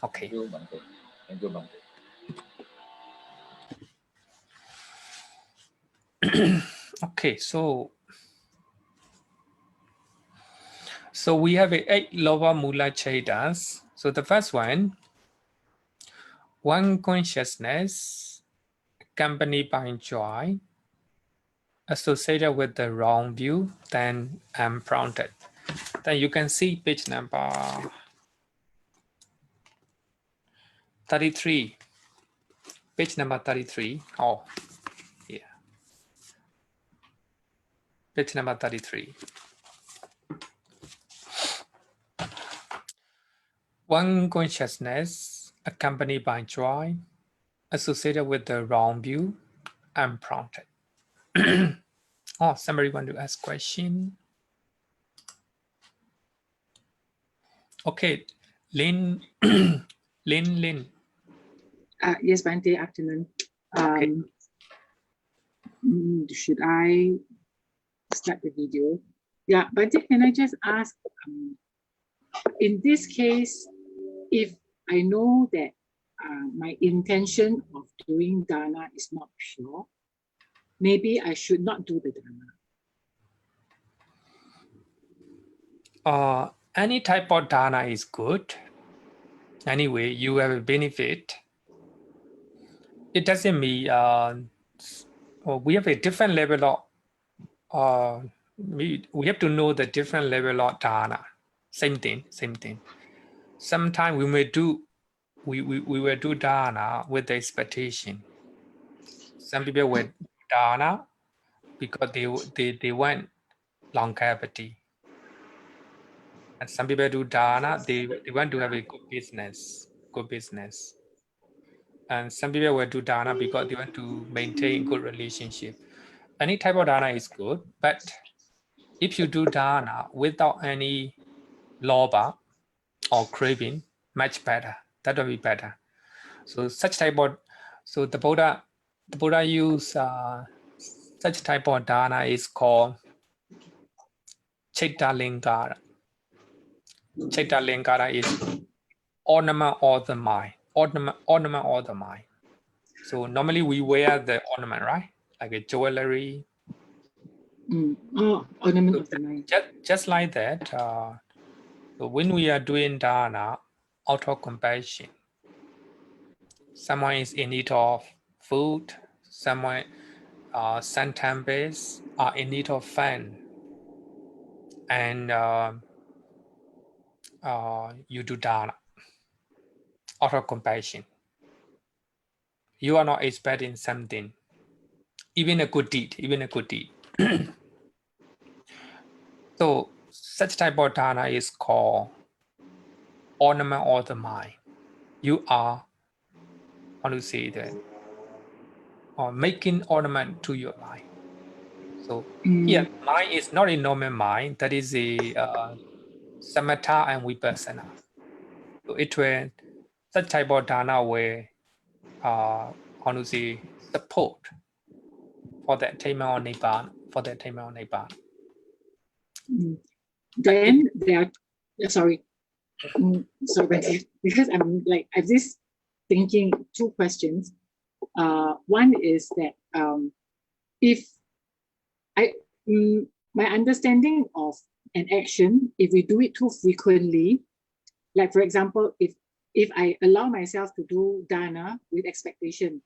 Okay. Thank you, Bhante. Thank you, Bhante. Okay, so we have 8 LOBHA-MÜLA CITTAS. So the first one consciousness accompanied by joy associated with the wrong view, then unprompted. Then you can see page number 33. Page number 33. Oh, yeah. Page number 33. One consciousness accompanied by joy associated with the wrong view, unprompted. Oh, somebody want to ask question? Okay, Lynn, Lynn. Yes, Bhante, afternoon. Okay. Should I start the video? Yeah, Bhante, can I just ask, in this case, if I know that my intention of doing dana is not pure, maybe I should not do the dana. Any type of dana is good. Anyway, you have a benefit. It doesn't mean we have a different level of we have to know the different level of dana. Same thing. Sometimes we will do dana with the expectation. Some people will do dana because they want longevity. And some people do dana, they want to have a good business. And some people will do dana because they want to maintain good relationship. Any type of dana is good, but if you do dana without any lobha or craving, much better. That will be better. So such type of, so the Buddha use such type of dana is called citta lingara. Citta lingara is ornament of the mind. Ornament of the mind. So normally we wear the ornament, right? Like a jewelry. Ornament of the mind. Just like that. So when we are doing dana, out of compassion, someone is in need of food, someone, some temples are in need of fan, and you do dana out of compassion. You are not expecting something, even a good deed. So such type of dana is called ornament of the mind. You are, how to say that, or making ornament to your life. So here, mind is not a normal mind. That is a samatha and vipassana. So it will, such type of dana will, how to say, support for the attainment of nibbana. Then there are, sorry, because I'm just thinking two questions. One is that if my understanding of an action, if we do it too frequently, like for example, if I allow myself to do dana with expectation,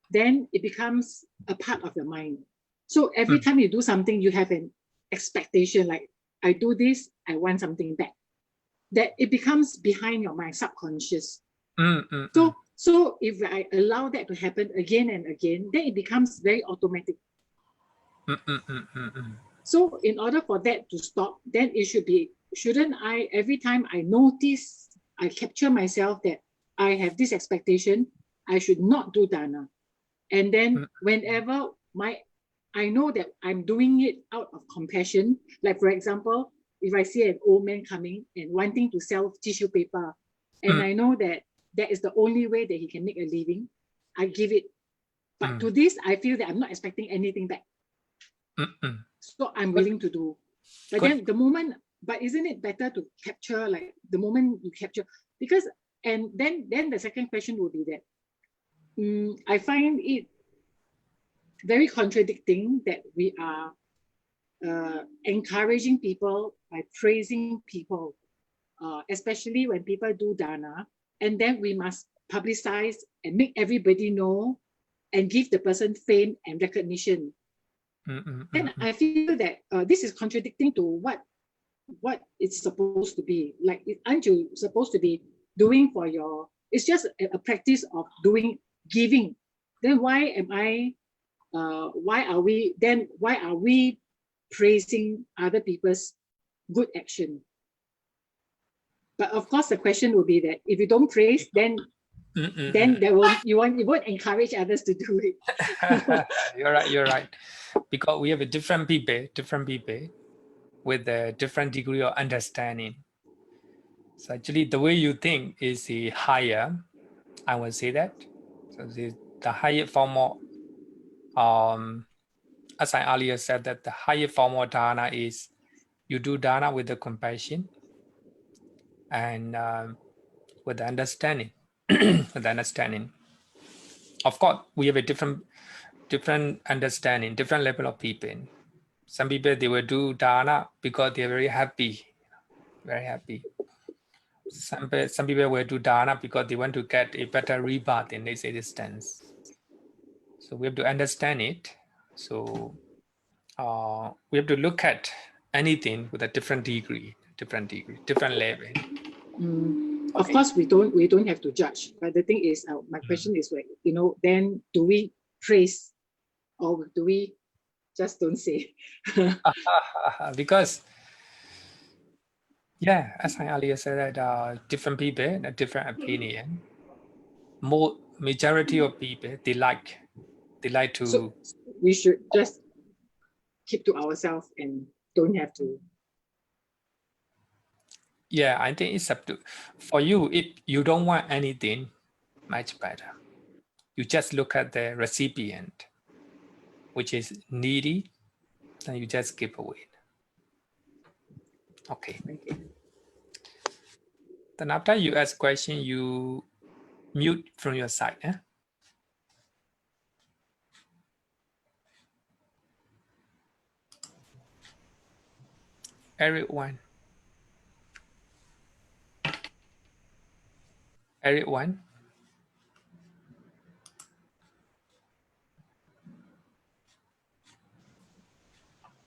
then it becomes a part of your mind. So every time you do something, you have an expectation, like I do this, I want something back. That it becomes behind your mind, subconscious. So if I allow that to happen again and again, then it becomes very automatic. So in order for that to stop, then it should be, shouldn't I, every time I notice, I capture myself that I have this expectation, I should not do dana. And then whenever I know that I'm doing it out of compassion, like for example, if I see an old man coming and wanting to sell tissue paper, and I know that that is the only way that he can make a living, I give it. But to this, I feel that I'm not expecting anything back. So I'm willing to do. But then the moment, but isn't it better to capture, like the moment you capture, because And then the second question would be that I find it very contradicting that we are encouraging people by praising people, especially when people do dana, and then we must publicize and make everybody know and give the person fame and recognition. Then I feel that this is contradicting to what it's supposed to be. Like, aren't you supposed to be doing for your, it's just a practice of giving. Then why are we praising other people's good action? But of course, the question will be that if you don't praise, then you won't encourage others to do it. You're right. Because we have a different people with a different degree of understanding. So actually, the way you think is the higher. I will say that. So the higher form of, as I earlier said, that the higher form of dana is you do dana with the compassion and with the understanding. With the understanding. Of course, we have a different understanding, different level of people. Some people, they will do dana because they're very happy. Some people will do dana because they want to get a better rebirth in this existence. So we have to understand it. So we have to look at anything with a different degree, different level. Of course, we don't have to judge. But the thing is, my question is, then do we praise or do we just don't say? Because, yeah, as I earlier said, that different people, a different opinion. Majority of people, they like to. So we should just keep to ourselves and don't have to. Yeah, I think it's up to, for you, if you don't want anything, much better. You just look at the recipient, which is needy, and you just give away. Okay. Then after you ask question, you mute from your side. Eh? Everyone.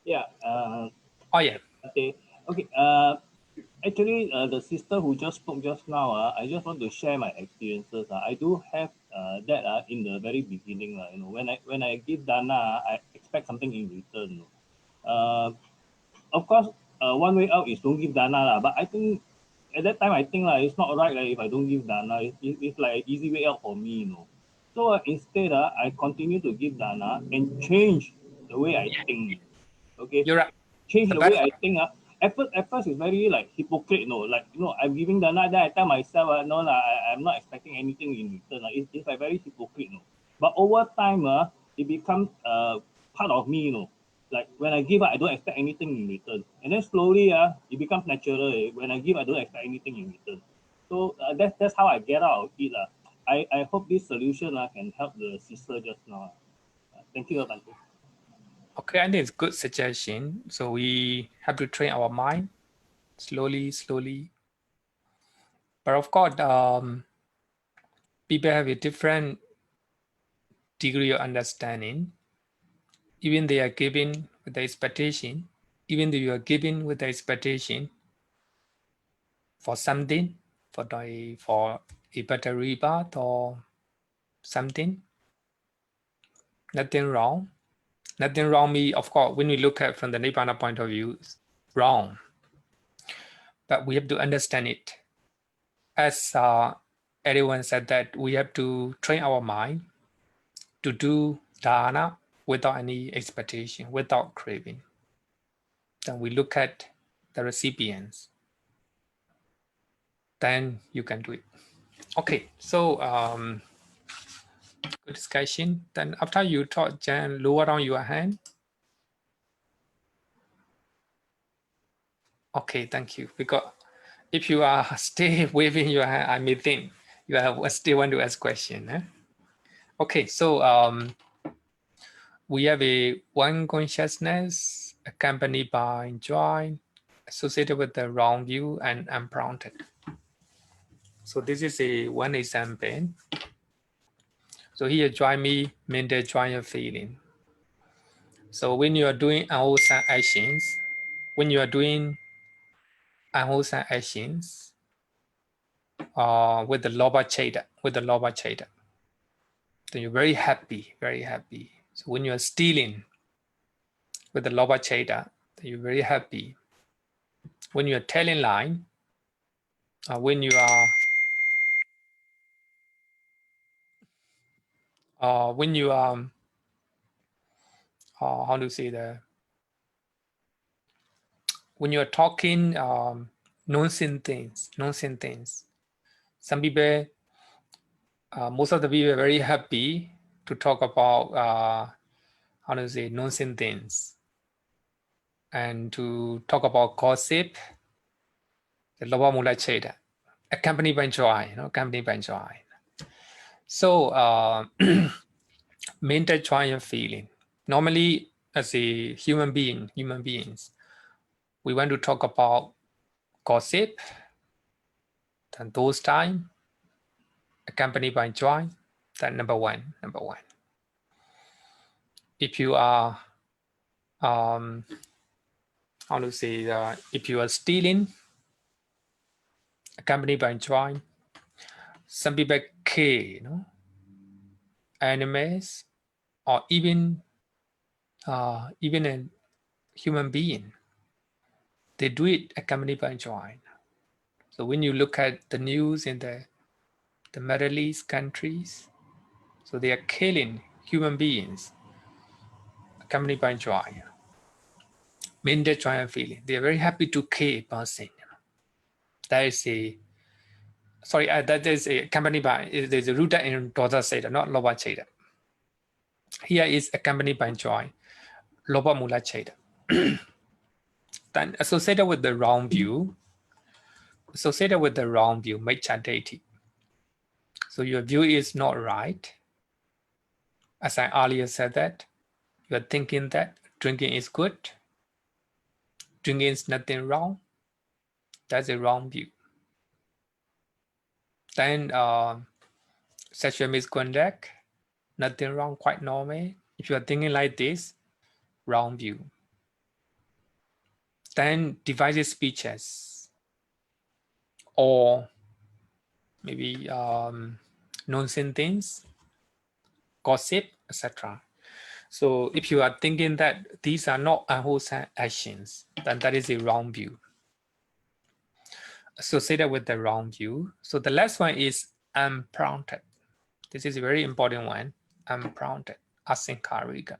Yeah. Oh yeah. Okay. Actually, the sister who just spoke just now, I just want to share my experiences. I do have that in the very beginning. When I give dana, I expect something in return. Of course, one way out is don't give dana. But I think at that time, I think it's not right if I don't give dana. It's like an easy way out for me. So instead, I continue to give dana and change the way I think. Okay. You're right. Change the way I think. At first it's very hypocrite, I'm giving dana, then I tell myself, I'm not expecting anything in return. It's like very hypocrite, But over time, it becomes part of me, Like when I give, I don't expect anything in return. And then slowly, it becomes natural. When I give, I don't expect anything in return. So that's how I get out of it. I hope this solution can help the sister just now. Thank you, Bhante. Okay, I think it's a good suggestion. So we have to train our mind slowly. But of course, people have a different degree of understanding. Even they are giving with the expectation, even though you are giving with the expectation for something, for a better rebirth or something, nothing wrong. Nothing wrong means, of course, when we look at from the Nibbāna point of view, it's wrong. But we have to understand it. As everyone said, that we have to train our mind to do dana without any expectation, without craving. Then we look at the recipients. Then you can do it. Okay, so good discussion. Then after you talk, Jan, lower down your hand. Okay, thank you. Because if you are still waving your hand, I may think you still want to ask question. Eh? Okay, so we have a one consciousness accompanied by joy associated with the wrong view and unprompted. So this is a one example. So here joy me means the joy of feeling. So when you are doing unwholesome actions, when you are doing unwholesome actions with the LOBHA-CITTA, then you're very happy, very happy. So when you are stealing with the LOBHA-CITTA, then you're very happy. When you are telling lie, when you are how to say that, when you are talking nonsense things, some people, most of the people are very happy to talk about how to say nonsense things and to talk about gossip, the LOBHA-MÜLA CITTA, accompanied by joy, accompanied by joy. So mental joy of feeling. Normally, as a human beings, we want to talk about gossip, and those time accompanied by joy. That number one. If you are how to say if you are stealing, accompanied by joy. Some people kill, animals, or even a human being. They do it accompanied by joy. So when you look at the news in the Middle East countries, so they are killing human beings accompanied by joy. Mean their joy and feeling. They are very happy to kill a person. That is a that is a accompanied by, there's a rooted in Dosa-CITTA, not LOBHA-CITTA. Here is accompanied by joy, LOBHA-MÜLA CITTA. Then associated with the wrong view, Miccha Deity. So your view is not right. As I earlier said that, you are thinking that drinking is good, drinking is nothing wrong. That's a wrong view. Then sexual misconduct, nothing wrong, quite normal. If you are thinking like this, wrong view. Then divisive speeches, or maybe nonsense things, gossip, etc. So if you are thinking that these are not unwholesome actions, then that is a wrong view. Associated with the wrong view. So the last one is unprompted. This is a very important one. Unprompted, asankhariga,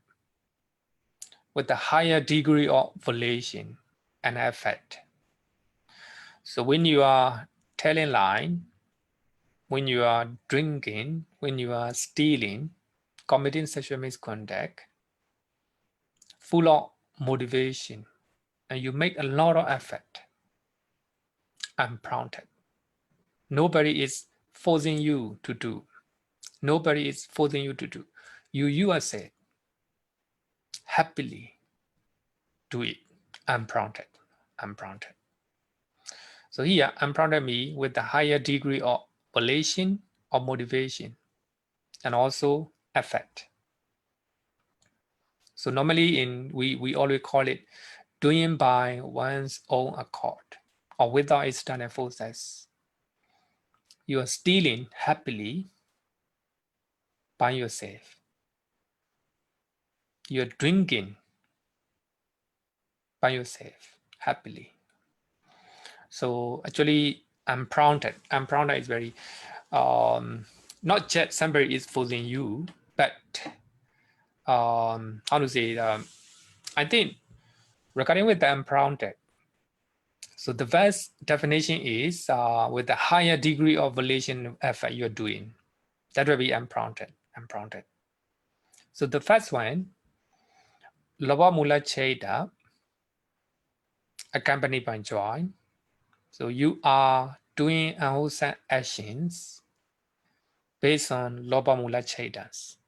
with a higher degree of volition and effect. So when you are telling lie, when you are drinking, when you are stealing, committing sexual misconduct, full of motivation, and you make a lot of effort, unprompted. Nobody is forcing you to do. Nobody is forcing you to do. You yourself happily do it, unprompted. So here, unprompted me with a higher degree of volition or motivation, and also effect. So normally we always call it doing by one's own accord or without external forces. You are stealing happily by yourself. You are drinking by yourself happily. So actually, unprompted is very not just somebody is forcing you, but how to say? I think regarding with the unprompted, so the first definition is with a higher degree of volition effort you're doing. That will be unprompted. So the first one, LOBHA-MÜLA CITTA, accompanied by joy, So you are doing unwholesome actions based on LOBHA-MÜLA CITTAS.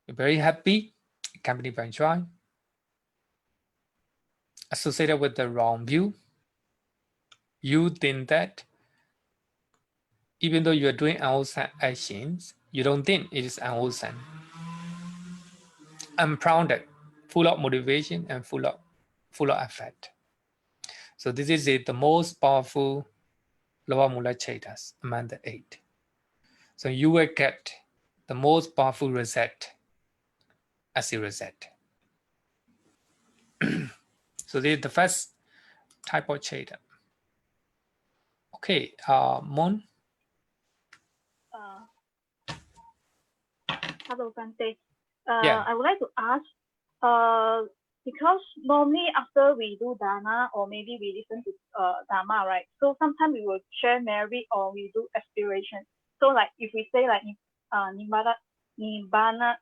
You're very happy, accompanied by joy, associated with the wrong view. You think that even though you are doing unwholesome actions, you don't think it is unwholesome. Unprompted, full of motivation and full of effect. So this is the most powerful LOBHA-MÜLA CITTAS among the 8. So you will get the most powerful result as a result. So this is the first type of citta. Okay, Mon. Hello, Bhante. Yeah. I would like to ask, because normally after we do dana or maybe we listen to dharma, right? So sometimes we will share merit or we do aspiration. So like if we say like nibbana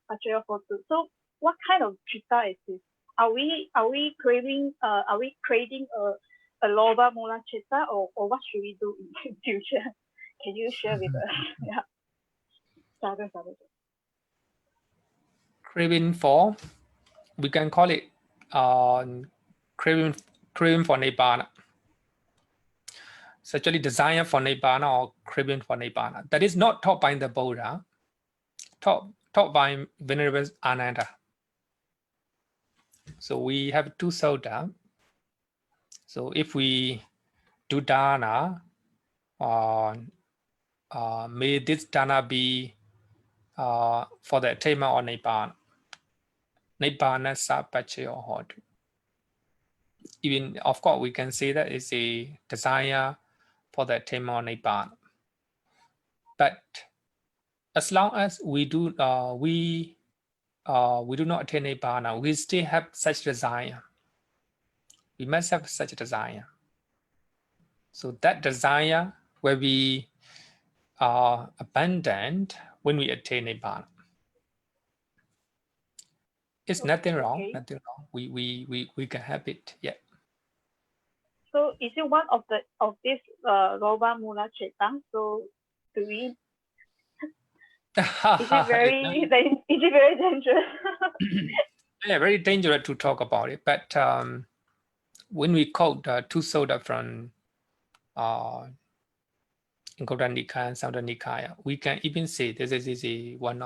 achaya hotu, so what kind of citta is this? Are we craving creating a LOBHA-MÜLA citta, or what should we do in future? Can you share with us? Yeah. Sorry. Craving for, we can call it craving for Nibbana. It's actually desire for Nibbana or craving for Nibbana. That is not taught by the Buddha, taught by Venerable Ananda. So we have 2 sutta. So if we do dana, may this dana be for the attainment of Nibbana. Nibbāna sappaccayo hotu. Even, of course, we can say that it's a desire for the attainment of Nibbāna. But as long as we do not attain Nibbāna, we still have such desire. We must have such a desire. So that desire will be abandoned when we attain Nibbāna. It's nothing wrong. Okay. Nothing wrong. We can have it. Yeah. So is it one of this LOBHA-MÜLA citta? So do we? Is it very dangerous? Yeah, very dangerous to talk about it. But when we quote 2 sutta from Anguttara Nikaya and Samyutta Nikaya, we can even say this is a one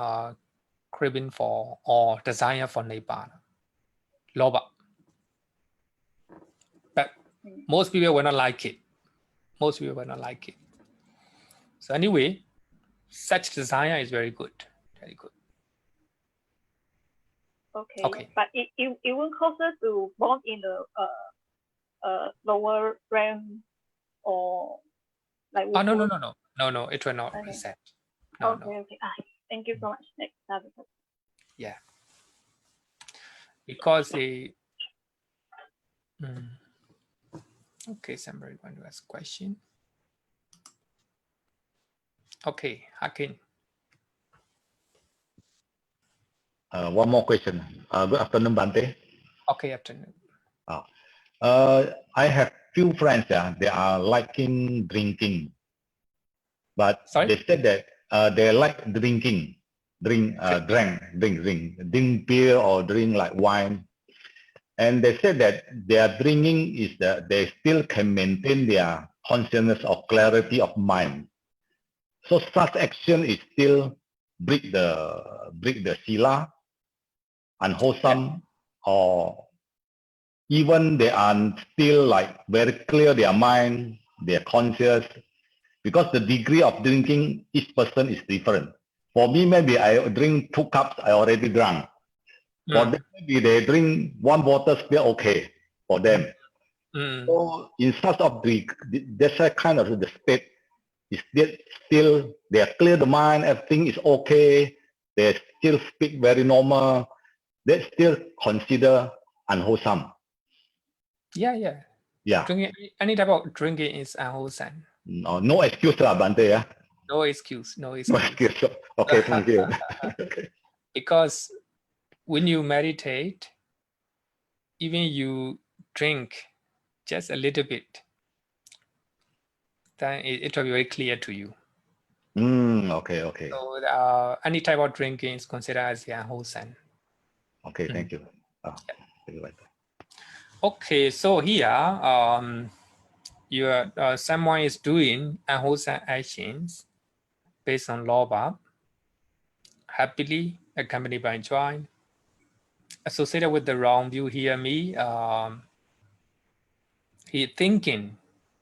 craving for or desire for Nibbāna, Lobha. But most people will not like it. Most people will not like it. So anyway, such desire is very good. Very good. Okay. But it won't cause us to born in the lower rank or like. No, it will not reset. No. Okay. Thank you so much. Next. Yeah. Because okay, somebody want to ask a question. Okay, Hakim. One more question. Good afternoon, Bhante. Okay, afternoon. I have few friends. They are liking drinking, but they said that they like drinking, drink beer or drink like wine, and they said that their drinking is that they still can maintain their consciousness of clarity of mind. So such action is still break the sila, unwholesome, or even they are still like very clear their mind, their conscious, because the degree of drinking each person is different. For me, maybe I drink 2 cups, I already drunk. For them, maybe they drink 1 bottle, still okay for them. So in such of that's a kind of the state is still they are clear the mind, everything is okay. They still speak very normal. They still consider unwholesome. Yeah. Drinking, any type of drinking is unwholesome. No excuse, Bhante. No excuse. Okay, thank you. Because when you meditate, even you drink just a little bit, then it will be very clear to you. Okay, okay. So any type of drinking is considered as unwholesome. Okay, thank you. Okay, so here someone is doing unwholesome actions based on lobha, happily accompanied by joy, associated with the wrong view. Here,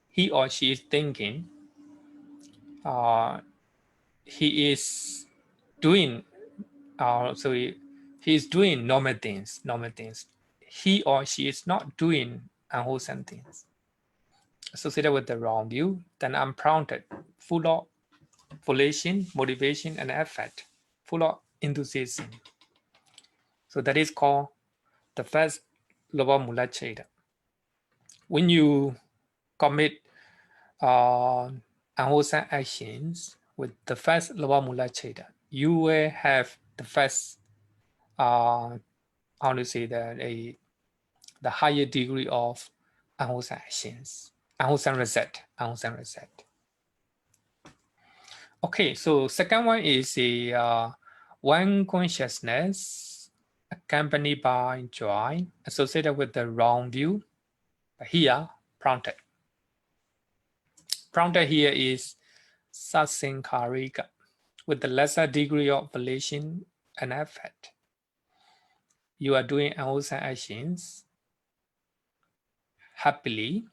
he or she is thinking, he is doing, he is doing normal things. He or she is not doing unwholesome things. Associated with the wrong view, then unprompted, full of volition, motivation, and effort, full of enthusiasm. So that is called the first LOBHA-MÜLA citta. When you commit unwholesome actions with the first LOBHA-MÜLA citta, you will have the first, how to say that, the higher degree of unwholesome actions, unwholesome result. Okay, so second one is a one consciousness accompanied by joy associated with the wrong view. Here, prompted. Prompted here is sasankarika, with the lesser degree of volition and effort. You are doing unwholesome actions happily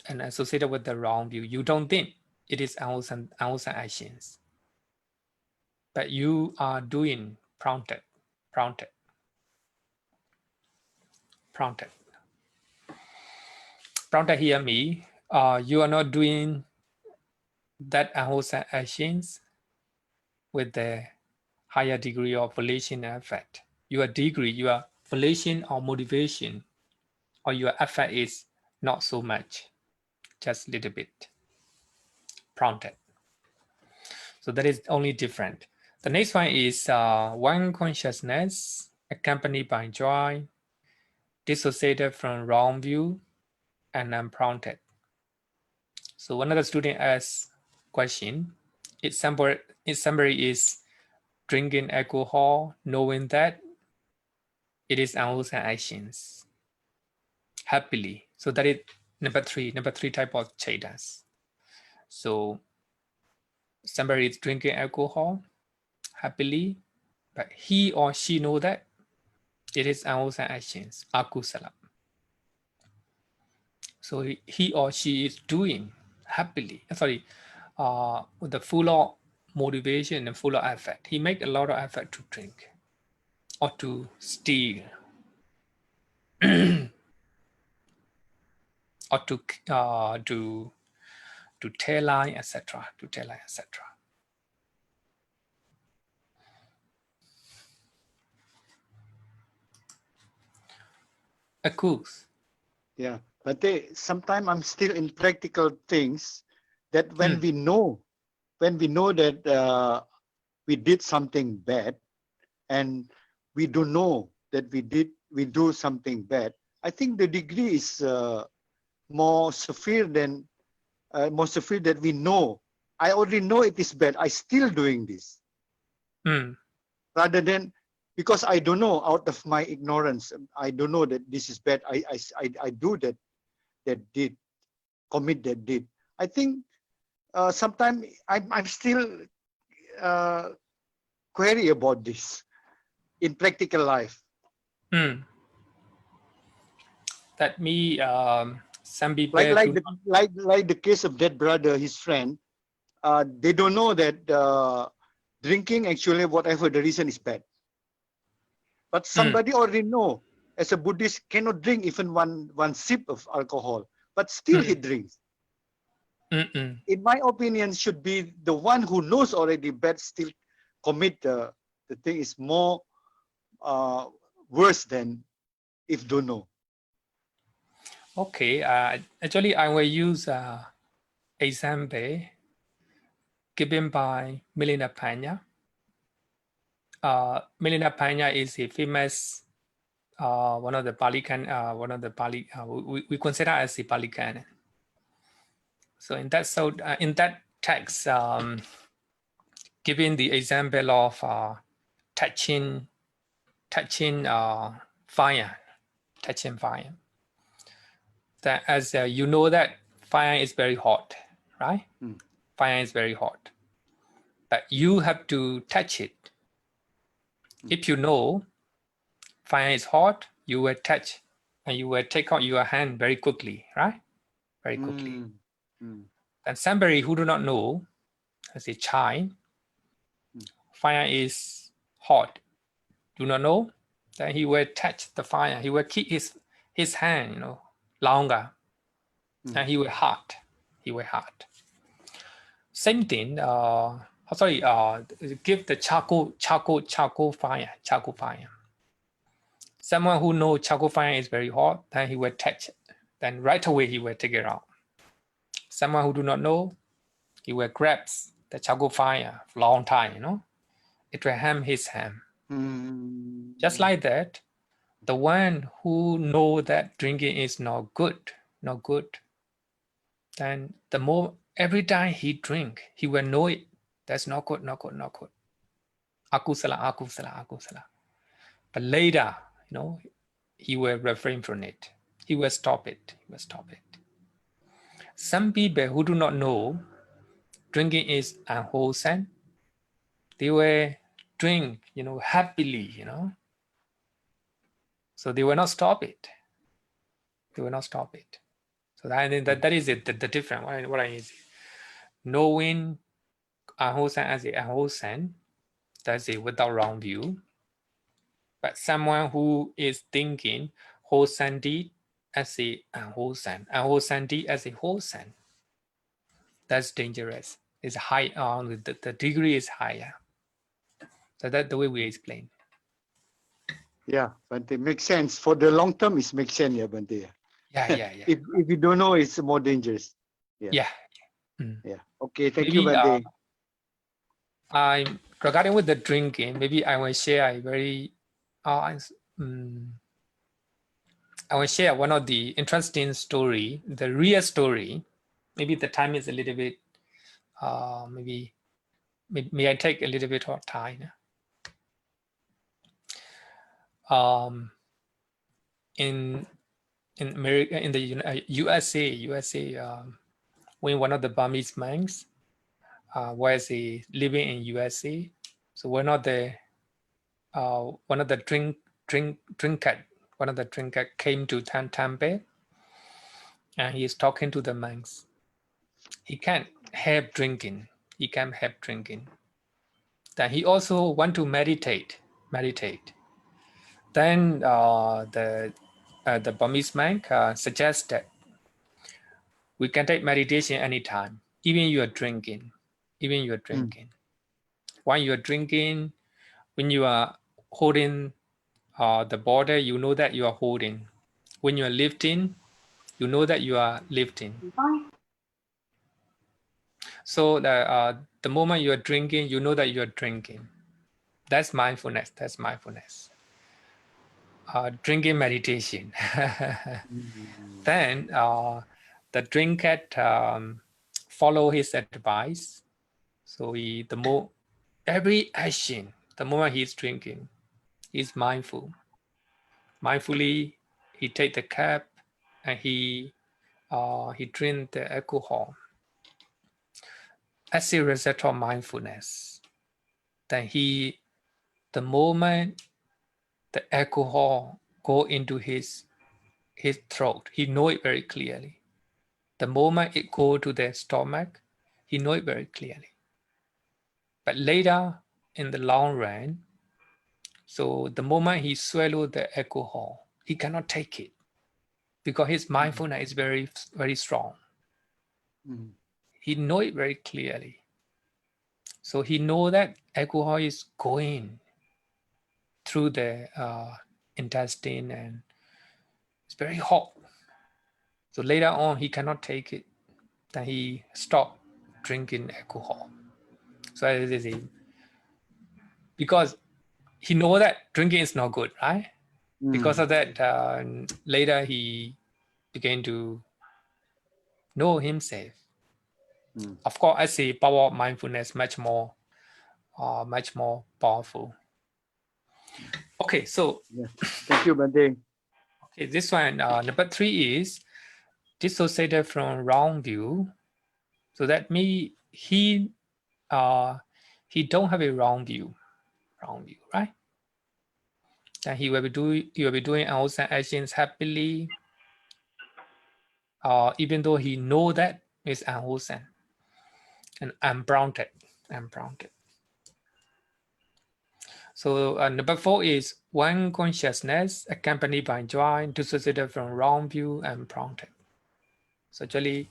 and associated with the wrong view. You don't think it is unwholesome actions, but you are doing prompted. Prompted here means you are not doing that unwholesome actions with the higher degree of volition and effort. Your volition or motivation or your effort is not so much, just a little bit. Prompted. So that is only different. The next one is one consciousness accompanied by joy, dissociated from wrong view, and unprompted. So another student asks question: if somebody is drinking alcohol, knowing that it is unwholesome actions, happily. So that is number three type of cittas. So somebody is drinking alcohol happily, but he or she know that it is unwholesome actions, akusala. So he or she is doing happily, with the full of motivation and full of effort. He make a lot of effort to drink or to steal or to tell lie, etc. Akus. Yeah, but sometimes I'm still in practical things that when we know that we did something bad, and we do know that we do something bad, I think the degree is more severe that we know. I already know it is bad. I still doing this, rather than because I don't know, out of my ignorance, I don't know that this is bad. I do that did commit that did. I think sometimes I'm still query about this in practical life. That me, some people like the case of that brother, his friend, they don't know that drinking, actually, whatever the reason, is bad. But somebody already know, as a Buddhist, cannot drink even one sip of alcohol, but still he drinks. In my opinion, should be the one who knows already bad still commit the thing is more worse than if don't know. Okay, actually I will use example given by Milinapanya. Milinapanya is a famous one of the Pali we consider as a Pali canon. So in that text, giving the example of touching fire, that as you know that fire is very hot, right? Fire is very hot, but you have to touch it. If you know fire is hot, you will touch and you will take out your hand very quickly, right? Very quickly. And somebody who do not know, as a child, fire is hot, do not know, then he will touch the fire. He will keep his hand, you know, longer, and he will hurt. He will hurt. Same thing. Give the charcoal fire. Someone who knows charcoal fire is very hot, then he will touch it. Then right away he will take it out. Someone who do not know, he will grab the charcoal fire for a long time, you know. It will harm his hand. Just like that, the one who know that drinking is not good, then the more every time he drink, he will know it. That's not good. Akusala. But later, you know, he will refrain from it. He will stop it. Some people who do not know drinking is unwholesome, they will drink, you know, happily, you know. So they will not stop it. So that is it, the difference. What I is knowing unwholesome as a unwholesome, that's it, without wrong view. But someone who is thinking wholesome deed as a unwholesome deed as a wholesome, that's dangerous. It's high on the degree is higher. So that's the way we explain. Yeah, but it makes sense. For the long term, it makes sense, yeah, Bhante. Yeah. If you don't know, it's more dangerous. Yeah. Okay, thank you, Bhante. Regarding with the drinking, maybe I will share a very I will share one of the interesting story, the real story. Maybe the time is a little bit, may I take a little bit of time? In America, in the USA, when one of the Burmese monks was living in USA, so one of the drinker came to temple, and he is talking to the monks. He can't help drinking. Then he also want to meditate. Then the Burmese monk suggests that we can take meditation anytime, even you are drinking. While you are drinking, when you are holding the body, you know that you are holding. When you are lifting, you know that you are lifting. So the moment you are drinking, you know that you are drinking. That's mindfulness. Drinking meditation. Then the drinker follow his advice. So every action, the moment he's drinking, he's mindful. Mindfully, he take the cup and he drink the alcohol. As a result of mindfulness, then the moment the alcohol go into his throat, he know it very clearly. The moment it go to the stomach, he know it very clearly. But later, in the long run, so the moment he swallow the alcohol, he cannot take it because his mindfulness is very, very strong. He know it very clearly. So he know that alcohol is going through the intestine and it's very hot. So later on, he cannot take it. Then he stopped drinking alcohol. So it is because he know that drinking is not good, right? Because of that, later he began to know himself. Of course, I see power of mindfulness much more powerful. Okay, so yes. Thank you, Bhante. okay, this one number 3 is dissociated from wrong view. So that means he don't have a wrong view, right? And he will be doing outside actions happily, even though he know that it's unwholesome and unprompted. So number 4 is one consciousness accompanied by joy, dissociated from wrong view and prompted. So actually,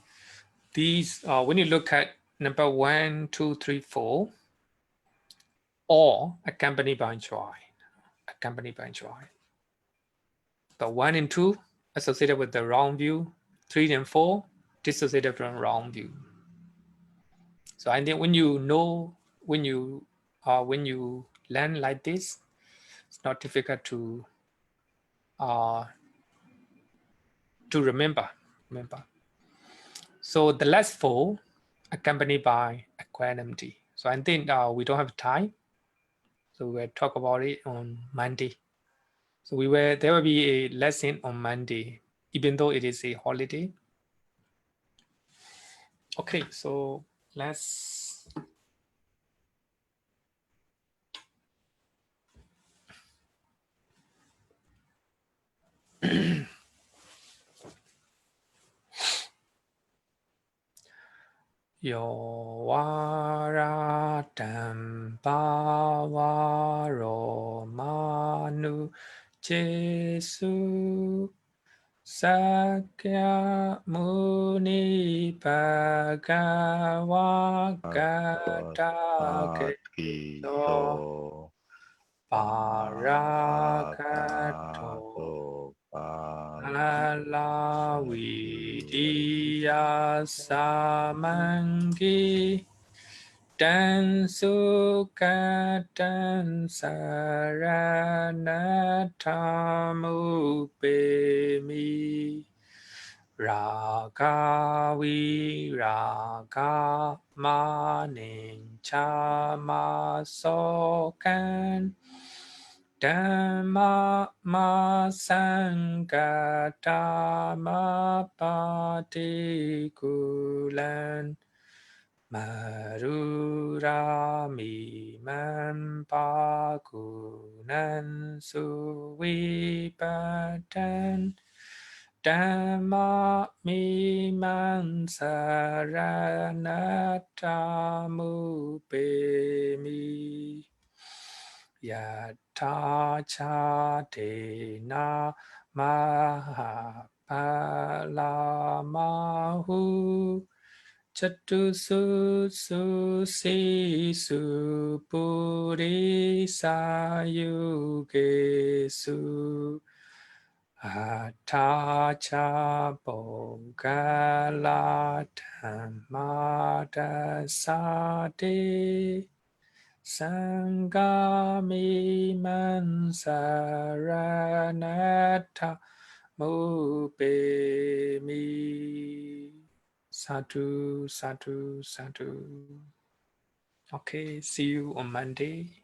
these when you look at number 1, 2, 3, 4, all accompanied by joy, But 1 and 2 associated with the wrong view, 3 and 4 dissociated from wrong view. So I think when you know, when you learn like this, it's not difficult to remember. So the last 4 accompanied by equanimity. So I think we don't have time, so we'll talk about it on Monday. So there will be a lesson on Monday, even though it is a holiday. Okay, so let's Yo varatam pavaro manu Jesu Sakya Muni Bhagavata Gito Parakato Alavidiya Samangi Dan Sukatan Saranatamu Ragavi Raga Maning Chamasokan Dhamma Masangata Patikulan Marurami Mampakunan Suwipatan Dhamma Mimamsaranatamu Pemi Yata Chatena Mahapalamahu Chatusu Sisu Purisayugesu Atacha Bogala Dhammata Sati Sangami Mansaranata Mupemi. Sadhu. Okay, see you on Monday.